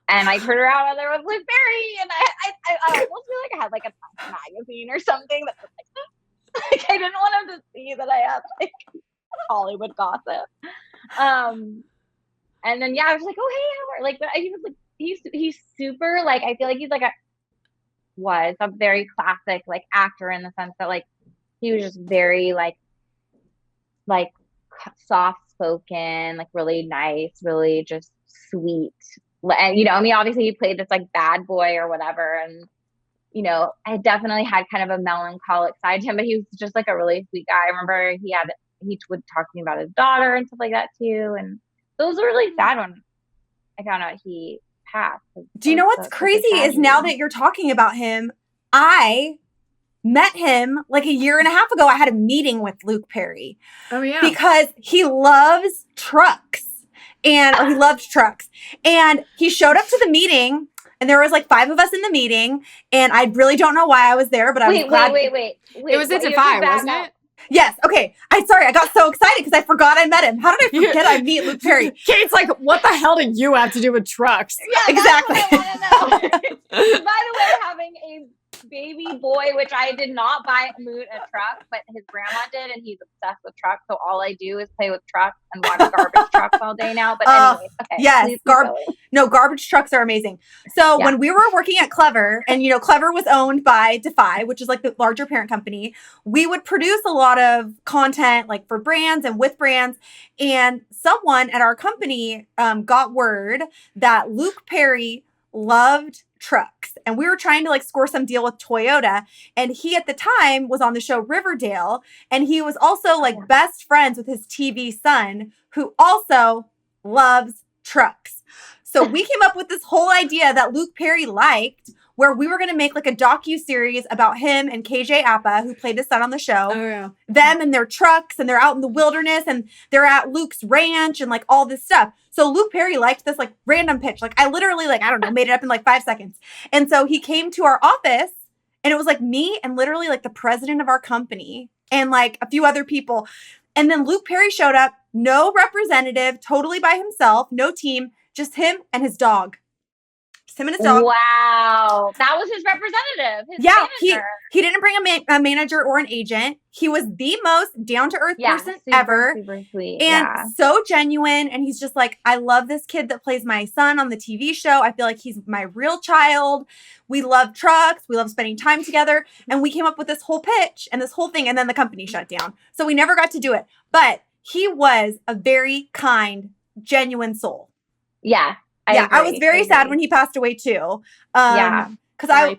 And I turned around and there was Luke Perry. And I almost feel like I had like a magazine or something that was like I didn't want him to see that I had like Hollywood gossip. And then I was like, "Oh, hey, how are?" Like, but he was like, he's super like, I feel like he's like a very classic like actor in the sense that like he was just very like soft spoken, like really nice, really just sweet. And you know, I mean, obviously he played this like bad boy or whatever, and you know, I definitely had kind of a melancholic side to him, but he was just like a really sweet guy. I remember he would talk to me about his daughter and stuff like that too, and those were really sad when I found out he passed. Do you know what's crazy is now that you're talking about him, I met him like a year and a half ago. I had a meeting with Luke Perry. Oh yeah. Because he loves trucks or he loved trucks. And he showed up to the meeting and there was like 5 of us in the meeting and I really don't know why I was there, but I was glad. Wait. It was into 5, wasn't it? Yes. Okay. I got so excited because I forgot I met him. How did I forget I meet Luke Perry? Kate's like, what the hell do you have to do with trucks? Yeah, exactly. That's what I want to know. By the way, having a baby boy, which I did not buy Moot a truck, but his grandma did, and he's obsessed with trucks. So all I do is play with trucks and watch garbage trucks all day now. But anyways, okay. Yes, garbage trucks are amazing. So when we were working at Clever, and Clever was owned by Defy, which is like the larger parent company, we would produce a lot of content like for brands and with brands. And someone at our company got word that Luke Perry loved trucks, and we were trying to like score some deal with Toyota, and he at the time was on the show Riverdale, and he was also like best friends with his TV son, who also loves trucks. So we came up with this whole idea that Luke Perry liked, where we were going to make like a docu-series about him and KJ Appa, who played his son on the show. Oh, yeah. Them and their trucks, and they're out in the wilderness, and they're at Luke's ranch and like all this stuff. So Luke Perry liked this like random pitch. Like I literally like, I don't know, made it up in like 5 seconds. And so he came to our office, and it was like me and literally like the president of our company and like a few other people. And then Luke Perry showed up, no representative, totally by himself, no team, just him and his dog. Just him and his dog. Wow. That was his representative. His manager. He didn't bring a manager or an agent. He was the most down-to-earth person ever. Super sweet. And so genuine. And he's just like, I love this kid that plays my son on the TV show. I feel like he's my real child. We love trucks. We love spending time together. And we came up with this whole pitch and this whole thing. And then the company shut down. So we never got to do it. But he was a very kind, genuine soul. Yeah. I was very sad when he passed away too. Because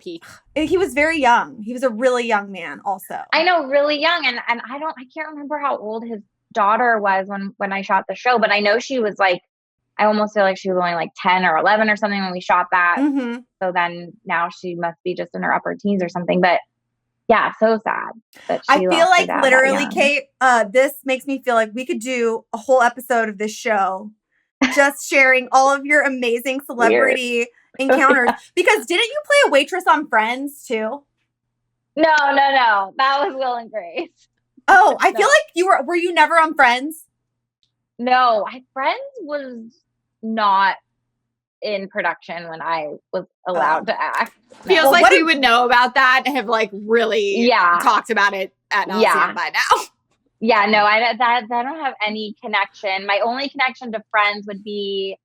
he was very young. He was a really young man also. I know, really young. And I can't remember how old his daughter was when I shot the show, but I know she was like, I almost feel like she was only like 10 or 11 or something when we shot that. Mm-hmm. So then now she must be just in her upper teens or something. But yeah, so sad that she I feel like literally, Kate, this makes me feel like we could do a whole episode of this show just sharing all of your amazing celebrity encounters. Because didn't you play a waitress on Friends too? No. That was Will and Grace. Oh, I feel like were you never on Friends? No, Friends was not in production when I was allowed to act. Feels like we would know about that and have like really talked about it at nauseam by now. Yeah, no, I don't have any connection. My only connection to Friends would be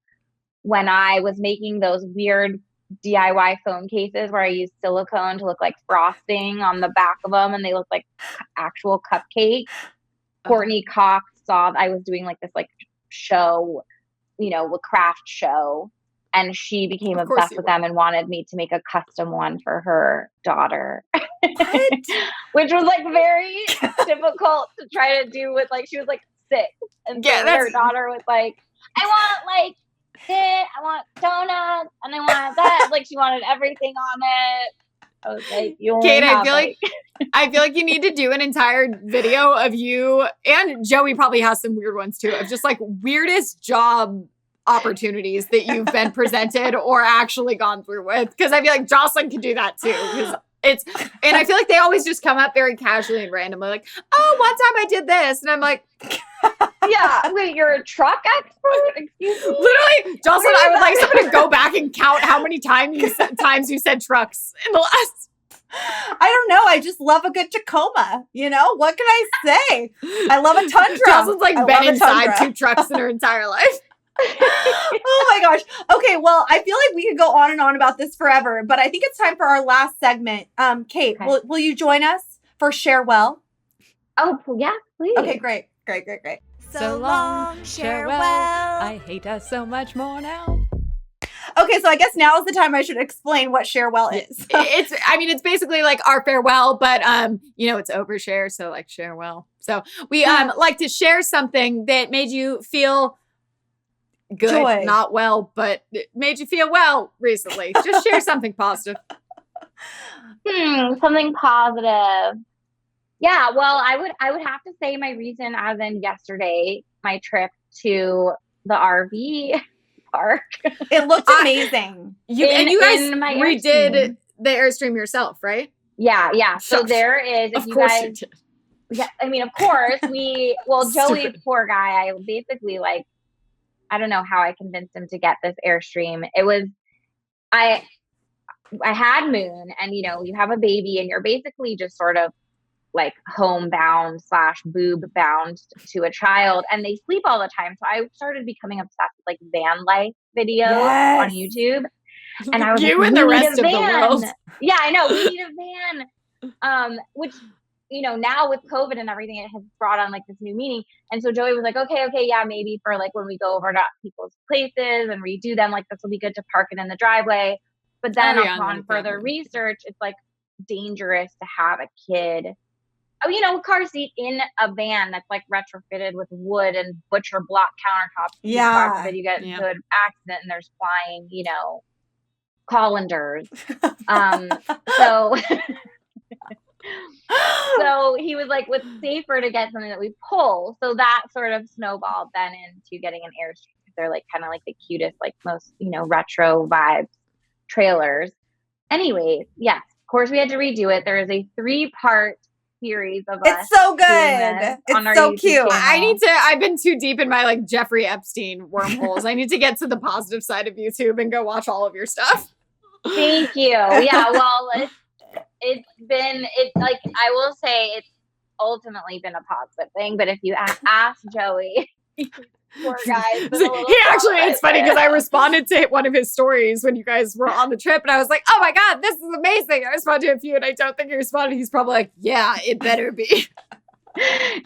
when I was making those weird DIY phone cases where I used silicone to look like frosting on the back of them, and they looked like actual cupcakes. Courtney Cox saw I was doing like this like show, a craft show, and she became obsessed with them and wanted me to make a custom one for her daughter. What? Which was like very difficult to try to do with like, she was like 6. And so her daughter was like, I want like this, I want donuts, and I want that. Like she wanted everything on it. I was like, Kate, I feel like you need to do an entire video of you, and Joey probably has some weird ones too, of just like weirdest job opportunities that you've been presented or actually gone through with. Because I feel like Jocelyn could do that too. And I feel like they always just come up very casually and randomly, like, oh, one time I did this. And I'm like, yeah, wait, you're a truck expert? Excuse me? Literally, Jocelyn, I would like someone to go back and count how many times you said trucks in the last. I don't know. I just love a good Tacoma. What can I say? I love a Tundra. Jocelyn's like been inside 2 trucks in her entire life. Oh my gosh. Okay, well, I feel like we could go on and on about this forever, but I think it's time for our last segment. Kate, will you join us for Share Well? Oh, yeah, please. Okay, great. So long, Share Well. I hate us so much more now. Okay, so I guess now is the time I should explain what Share Well is. It's basically like our farewell, but it's Overshare, so like Share Well. So we like to share something that made you feel good, joy. Not well, but it made you feel well recently. Just share something positive. Something positive. Yeah, well, I would have to say my reason, as in yesterday, my trip to the RV park. It looked amazing. You guys redid the Airstream yourself, right? Yeah. So there is, if of you course guys, you did. yeah, I mean, of course, Joey, poor guy, I basically like, I don't know how I convinced him to get this Airstream. It was, I had Moon, and you know, you have a baby and you're basically just sort of like homebound / boob bound to a child, and they sleep all the time. So I started becoming obsessed with like van life videos on YouTube. And I was you like, and the rest of the world. Yeah, I know. We need a van. Which, you know, now with COVID and everything, it has brought on like this new meaning. And so Joey was like, okay, yeah, maybe for like when we go over to people's places and redo them, like this will be good to park it in the driveway. But then upon further research, it's like dangerous to have a kid, you know, car seat in a van that's like retrofitted with wood and butcher block countertops. Yeah. God forbid you get into an accident and there's flying, you know, colanders. So he was like, it's safer to get something that we pull. So that sort of snowballed then into getting an Airstream. They're like kind of like the cutest, like most, you know, retro vibes trailers. Anyways, yes, of course we had to redo it. There is a 3-part series of us. It's so good. It's so cute. I've been too deep in my like Jeffrey Epstein wormholes. I need to get to the positive side of YouTube and go watch all of your stuff. Thank you. Yeah, well, it's like, I will say it's ultimately been a positive thing, but if you ask Joey, poor guy, it's funny because I responded to one of his stories when you guys were on the trip, and I was like, oh my God, this is amazing. I responded to a few, and I don't think he responded. He's probably like, yeah, it better be.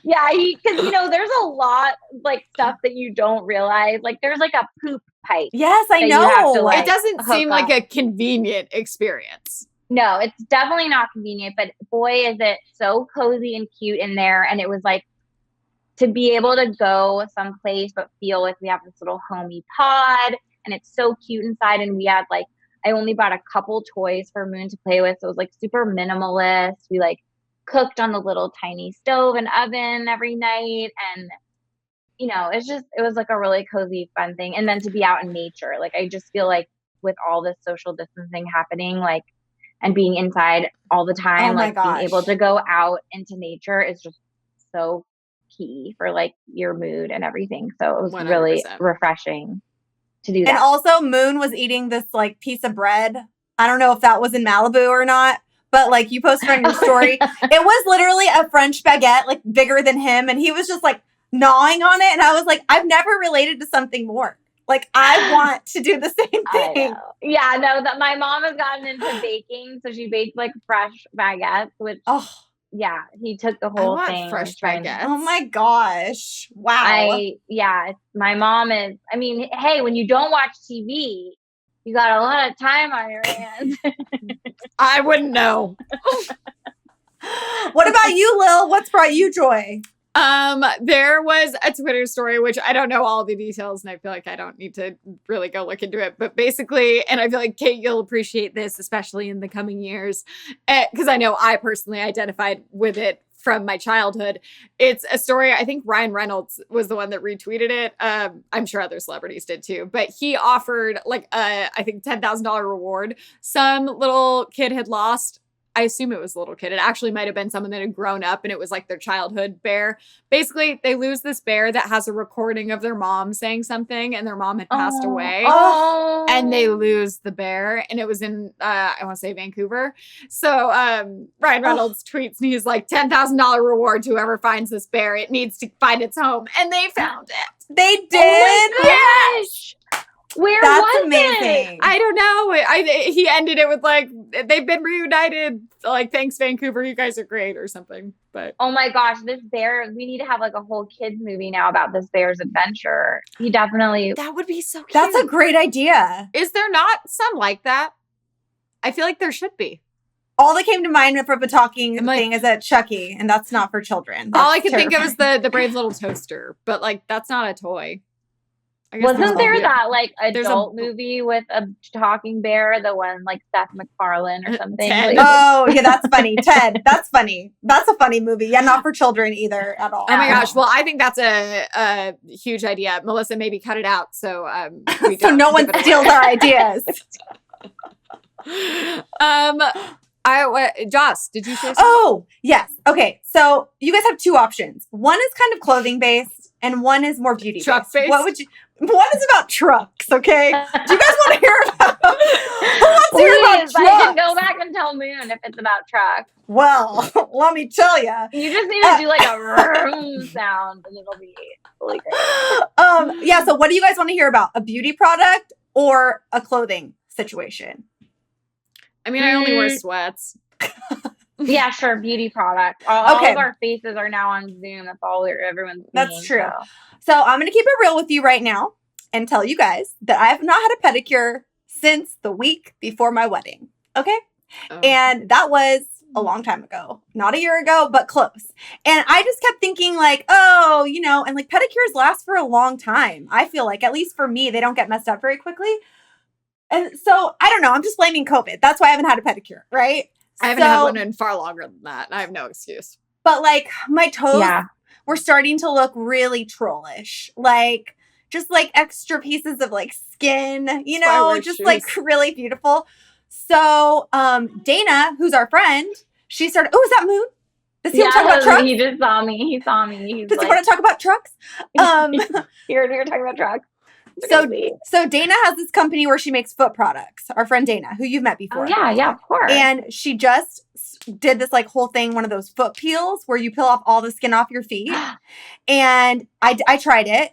Yeah, because, you know, there's a lot like stuff that you don't realize. Like there's like a poop pipe. Yes, I know. It doesn't seem like a convenient experience. No, it's definitely not convenient, but boy, is it so cozy and cute in there. And it was like, to be able to go someplace but feel like we have this little homey pod, and it's so cute inside. And we had like, I only bought a couple toys for Moon to play with, so it was like super minimalist. We like cooked on the little tiny stove and oven every night, and you know, it was like a really cozy, fun thing. And then to be out in nature, like I just feel like with all this social distancing happening, like, and being inside all the time, being able to go out into nature is just so key for like your mood and everything. So it was 100%. Really refreshing to do that. And also Moon was eating this like piece of bread. I don't know if that was in Malibu or not, but like you posted on your story, it was literally a French baguette, like bigger than him. And he was just like gnawing on it. And I was like, I've never related to something more. Like I want to do the same thing. Yeah, no, that my mom has gotten into baking. So she baked like fresh baguettes, which yeah, he took the whole thing. Fresh baguettes. Oh my gosh. Wow. My mom is, I mean, hey, when you don't watch TV, you got a lot of time on your hands. I wouldn't know. What about you, Lil? What's brought you joy? There was a Twitter story, which I don't know all the details, and I feel like I don't need to really go look into it, but basically, and I feel like Kate, you'll appreciate this, especially in the coming years, because I know I personally identified with it from my childhood. It's a story, I think Ryan Reynolds was the one that retweeted it. I'm sure other celebrities did too, but he offered like I think $10,000 reward. Some little kid had lost, I assume it was a little kid. It actually might have been someone that had grown up and it was like their childhood bear. Basically, they lose this bear that has a recording of their mom saying something and their mom had passed away. And they lose the bear. And it was in, I want to say Vancouver. So Ryan Reynolds tweets and he's like, $10,000 reward to whoever finds this bear. It needs to find its home. And they found it. They did? Yes. Where was amazing. It? I don't know. He ended it with like, they've been reunited. Like, thanks, Vancouver. You guys are great or something. But oh my gosh, this bear, we need to have like a whole kids movie now about this bear's adventure. He definitely. That would be so cute. That's a great idea. Is there not some like that? I feel like there should be. All that came to mind for a talking thing is that Chucky, and that's not for children. That's all I could think of is the Brave Little Toaster, but like that's not a toy. Wasn't there that like adult movie with a talking bear, the one like Seth MacFarlane or something? Ted. Oh yeah, that's funny. Ted, that's funny. That's a funny movie. Yeah, not for children either at all. Oh my gosh. Well, I think that's a huge idea. Melissa, maybe cut it out so so no one steals our ideas. Joss, did you say something? Oh, yes. Okay. So you guys have two options. One is kind of clothing based and one is more beauty Truck based. One is about trucks, okay? Do you guys want to hear about who wants to hear about trucks? I can go back and tell Moon if it's about trucks. Well, let me tell you. You just need to do like a vroom sound and it'll be really great. Yeah, so what do you guys want to hear about? A beauty product or a clothing situation? I mean, I only wear sweats. Yeah, sure. Beauty product. All of our faces are now on Zoom. That's all everyone's seeing. That's true. So I'm going to keep it real with you right now and tell you guys that I have not had a pedicure since the week before my wedding. Okay? Oh. And that was a long time ago. Not a year ago, but close. And I just kept thinking like, oh, you know, and like pedicures last for a long time. I feel like, at least for me, they don't get messed up very quickly. And so, I don't know. I'm just blaming COVID. That's why I haven't had a pedicure, right? I haven't had one in far longer than that. I have no excuse. But like my toes were starting to look really trollish. Like just like extra pieces of like skin, you know, just shoes. Like really beautiful. So Dana, who's our friend, she started, oh, is that Moon? Does he want to talk about trucks? He just saw me. He saw me. Does he want to talk about trucks? You're talking about trucks. So Dana has this company where she makes foot products. Our friend Dana, who you've met before. Oh, yeah, of course. And she just did this like whole thing, one of those foot peels where you peel off all the skin off your feet. And I tried it.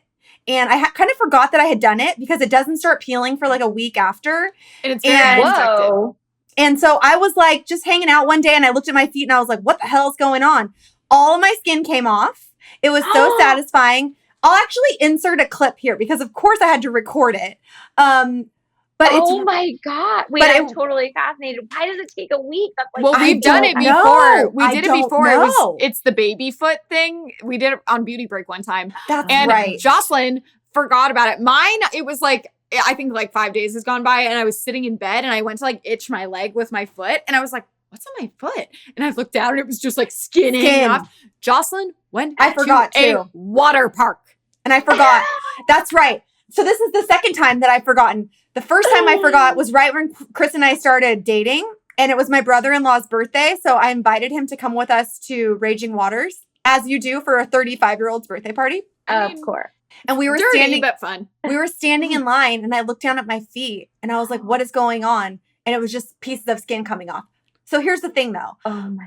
And I kind of forgot that I had done it because it doesn't start peeling for like a week after. And it's very whoa. And so I was like just hanging out one day and I looked at my feet and I was like, what the hell is going on? All of my skin came off. It was so satisfying. I'll actually insert a clip here because, of course, I had to record it. But oh my God. Wait, I'm totally fascinated. Why does it take a week? That's like, well, we've done it before. We did it before. It's the baby foot thing. We did it on Beauty Break one time. That's right. Jocelyn forgot about it. Mine, it was like, I think like 5 days has gone by and I was sitting in bed and I went to like itch my leg with my foot and I was like, what's on my foot? And I looked down and it was just like skin off. Jocelyn went to a water park. And I forgot. That's right. So this is the second time that I've forgotten. The first time I forgot was right when Chris and I started dating. And it was my brother-in-law's birthday. So I invited him to come with us to Raging Waters, as you do for a 35-year-old's birthday party. Of course. And we were dirty, standing, but fun. We were standing in line and I looked down at my feet and I was like, what is going on? And it was just pieces of skin coming off. So here's the thing though. Oh my.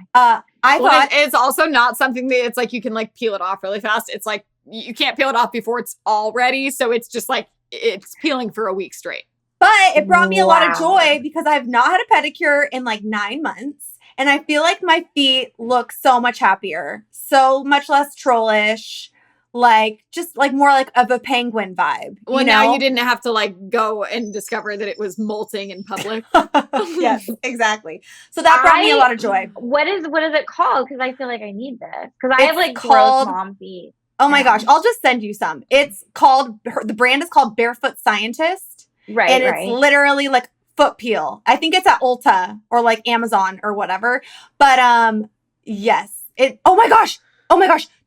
I thought it's also not something that it's like you can like peel it off really fast. It's like you can't peel it off before it's all ready. So it's just like it's peeling for a week straight. But it brought me a lot of joy because I've not had a pedicure in like 9 months. And I feel like my feet look so much happier, so much less trollish, like just like more like of a penguin vibe. Well, now you didn't have to like go and discover that it was molting in public. Yes, exactly. So that brought me a lot of joy. What is it called? Because I feel like I need this. Because I have like gross mom feet. Oh my gosh, I'll just send you some. It's called, the brand is called Barefoot Scientist. Right, and it's literally like foot peel. I think it's at Ulta or like Amazon or whatever. But yes. Oh my gosh.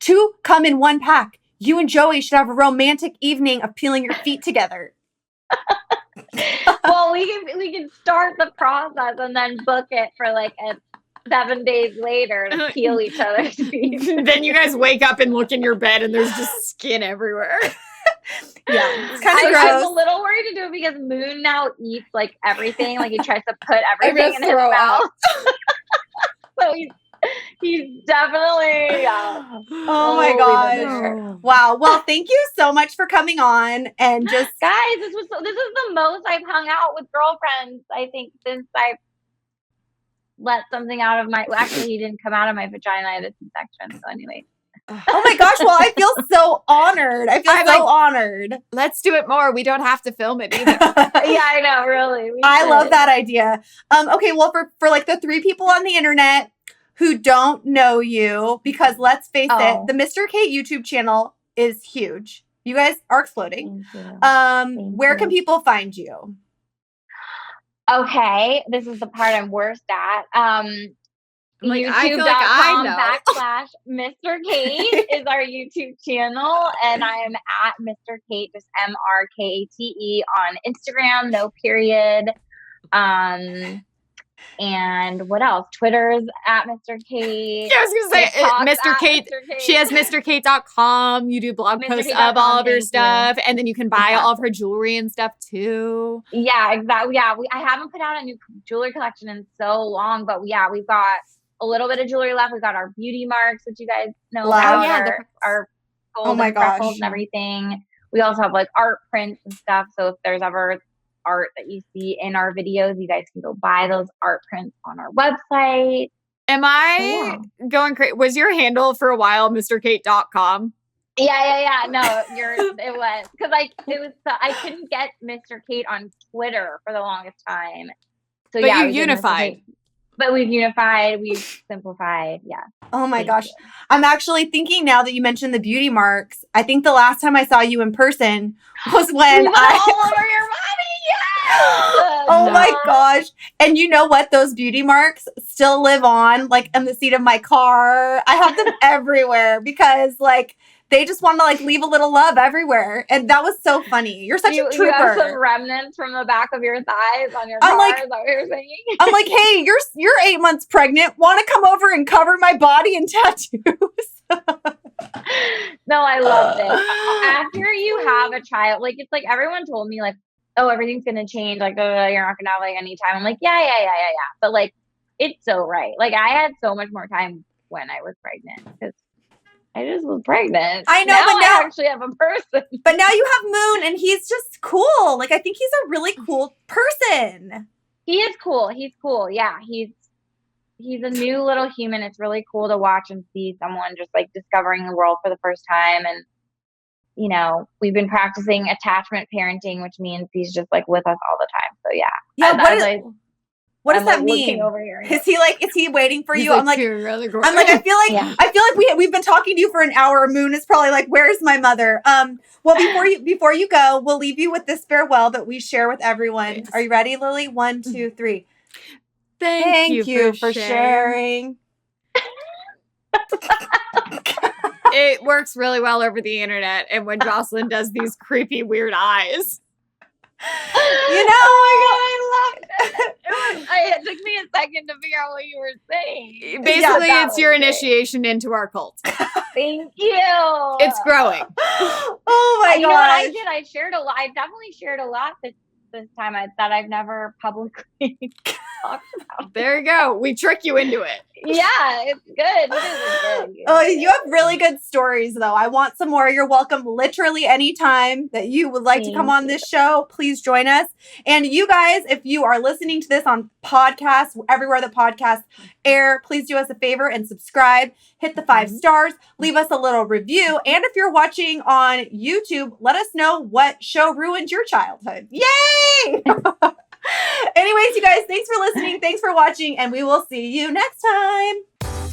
2 come in 1 pack. You and Joey should have a romantic evening of peeling your feet together. Well, we can start the process and then book it for like 7 days later to peel each other's feet. Then you guys wake up and look in your bed and there's just skin everywhere. Yeah, it's kind of gross. I'm a little worried to do it because Moon now eats like everything. Like he tries to put everything in his mouth. So he's definitely. Oh my gosh! Wow. Well, thank you so much for coming on and just guys. This is the most I've hung out with girlfriends. I think since I've let something out of my. Well, actually, he didn't come out of my vagina. I had a C-section. So anyway. Oh my gosh, well, I feel so honored. Honored. Let's do it more. We don't have to film it either. Yeah, I know, really. I love that idea. Okay, well, for like the 3 people on the internet who don't know you, because let's face it, the Mr. Kate YouTube channel is huge. You guys are exploding. Where can people find you? Okay, this is the part I'm worst at. Like, I feel like I know. /Mr. Kate is our YouTube channel, and I am at Mr. Kate, just MRKATE on Instagram, no period. And what else? Twitter's at Mr. Kate. Yeah, I was going to say, Mr. Kate. She has MrKate.com. You do blog posts of all of your stuff. And then you can buy all of her jewelry and stuff too. Yeah, exactly. Yeah, I haven't put out a new jewelry collection in so long. But yeah, we've got a little bit of jewelry left. We've got our beauty marks, which you guys know about. Our gold and freckles and everything. We also have like art prints and stuff. So if there's ever art that you see in our videos, you guys can go buy those art prints on our website. Am I going crazy? Was your handle for a while MrKate.com? Yeah. No, it was because I couldn't get Mr. Kate on Twitter for the longest time. So but you unified. But we've unified, we've simplified. Yeah. Oh my gosh. I'm actually thinking now that you mentioned the beauty marks. I think the last time I saw you in person was when all over your body. Yes! Oh my gosh. And you know what? Those beauty marks still live on, like in the seat of my car. I have them everywhere because like they just want to like leave a little love everywhere. And that was so funny. You're such a trooper. You have some remnants from the back of your thighs on your car. Is that what you're saying? I'm like, hey, you're 8 months pregnant. Want to come over and cover my body in tattoos? No, I loved it. After you have a child, like it's like everyone told me like, oh, everything's going to change. Like, you're not going to have like any time. I'm like, yeah. But like, it's so right. Like I had so much more time when I was pregnant because I just was pregnant. I know, but now I actually have a person. But now you have Moon, and he's just cool. Like I think he's a really cool person. He is cool. He's cool. Yeah, he's a new little human. It's really cool to watch and see someone just like discovering the world for the first time. And you know, we've been practicing attachment parenting, which means he's just like with us all the time. So yeah. Yeah. What does that mean? Over here. Is he waiting for you? Like, I feel like we've been talking to you for an hour. Moon is probably like, where's my mother? Well, before you go, we'll leave you with this farewell that we share with everyone. Yes. Are you ready, Lily? 1, 2, 3. Thank you for sharing. It works really well over the internet. And when Jocelyn does these creepy, weird eyes. You know, I loved it. It took me a second to figure out what you were saying. Basically, it's your initiation into our cult. Thank you. It's growing. Oh my god! You know what I did? I shared a lot. I definitely shared a lot this time that I've never publicly talked about. There you go. We trick you into it. Yeah, it's good. It is good. Oh, you have really good stories, though. I want some more. You're welcome literally anytime that you would like to come on this show. Please join us. And you guys, if you are listening to this on podcasts, everywhere the podcasts air, please do us a favor and subscribe. Hit the 5 stars. Leave us a little review. And if you're watching on YouTube, let us know what show ruined your childhood. Yay! Anyways, you guys, thanks for listening. Thanks for watching. And we will see you next time.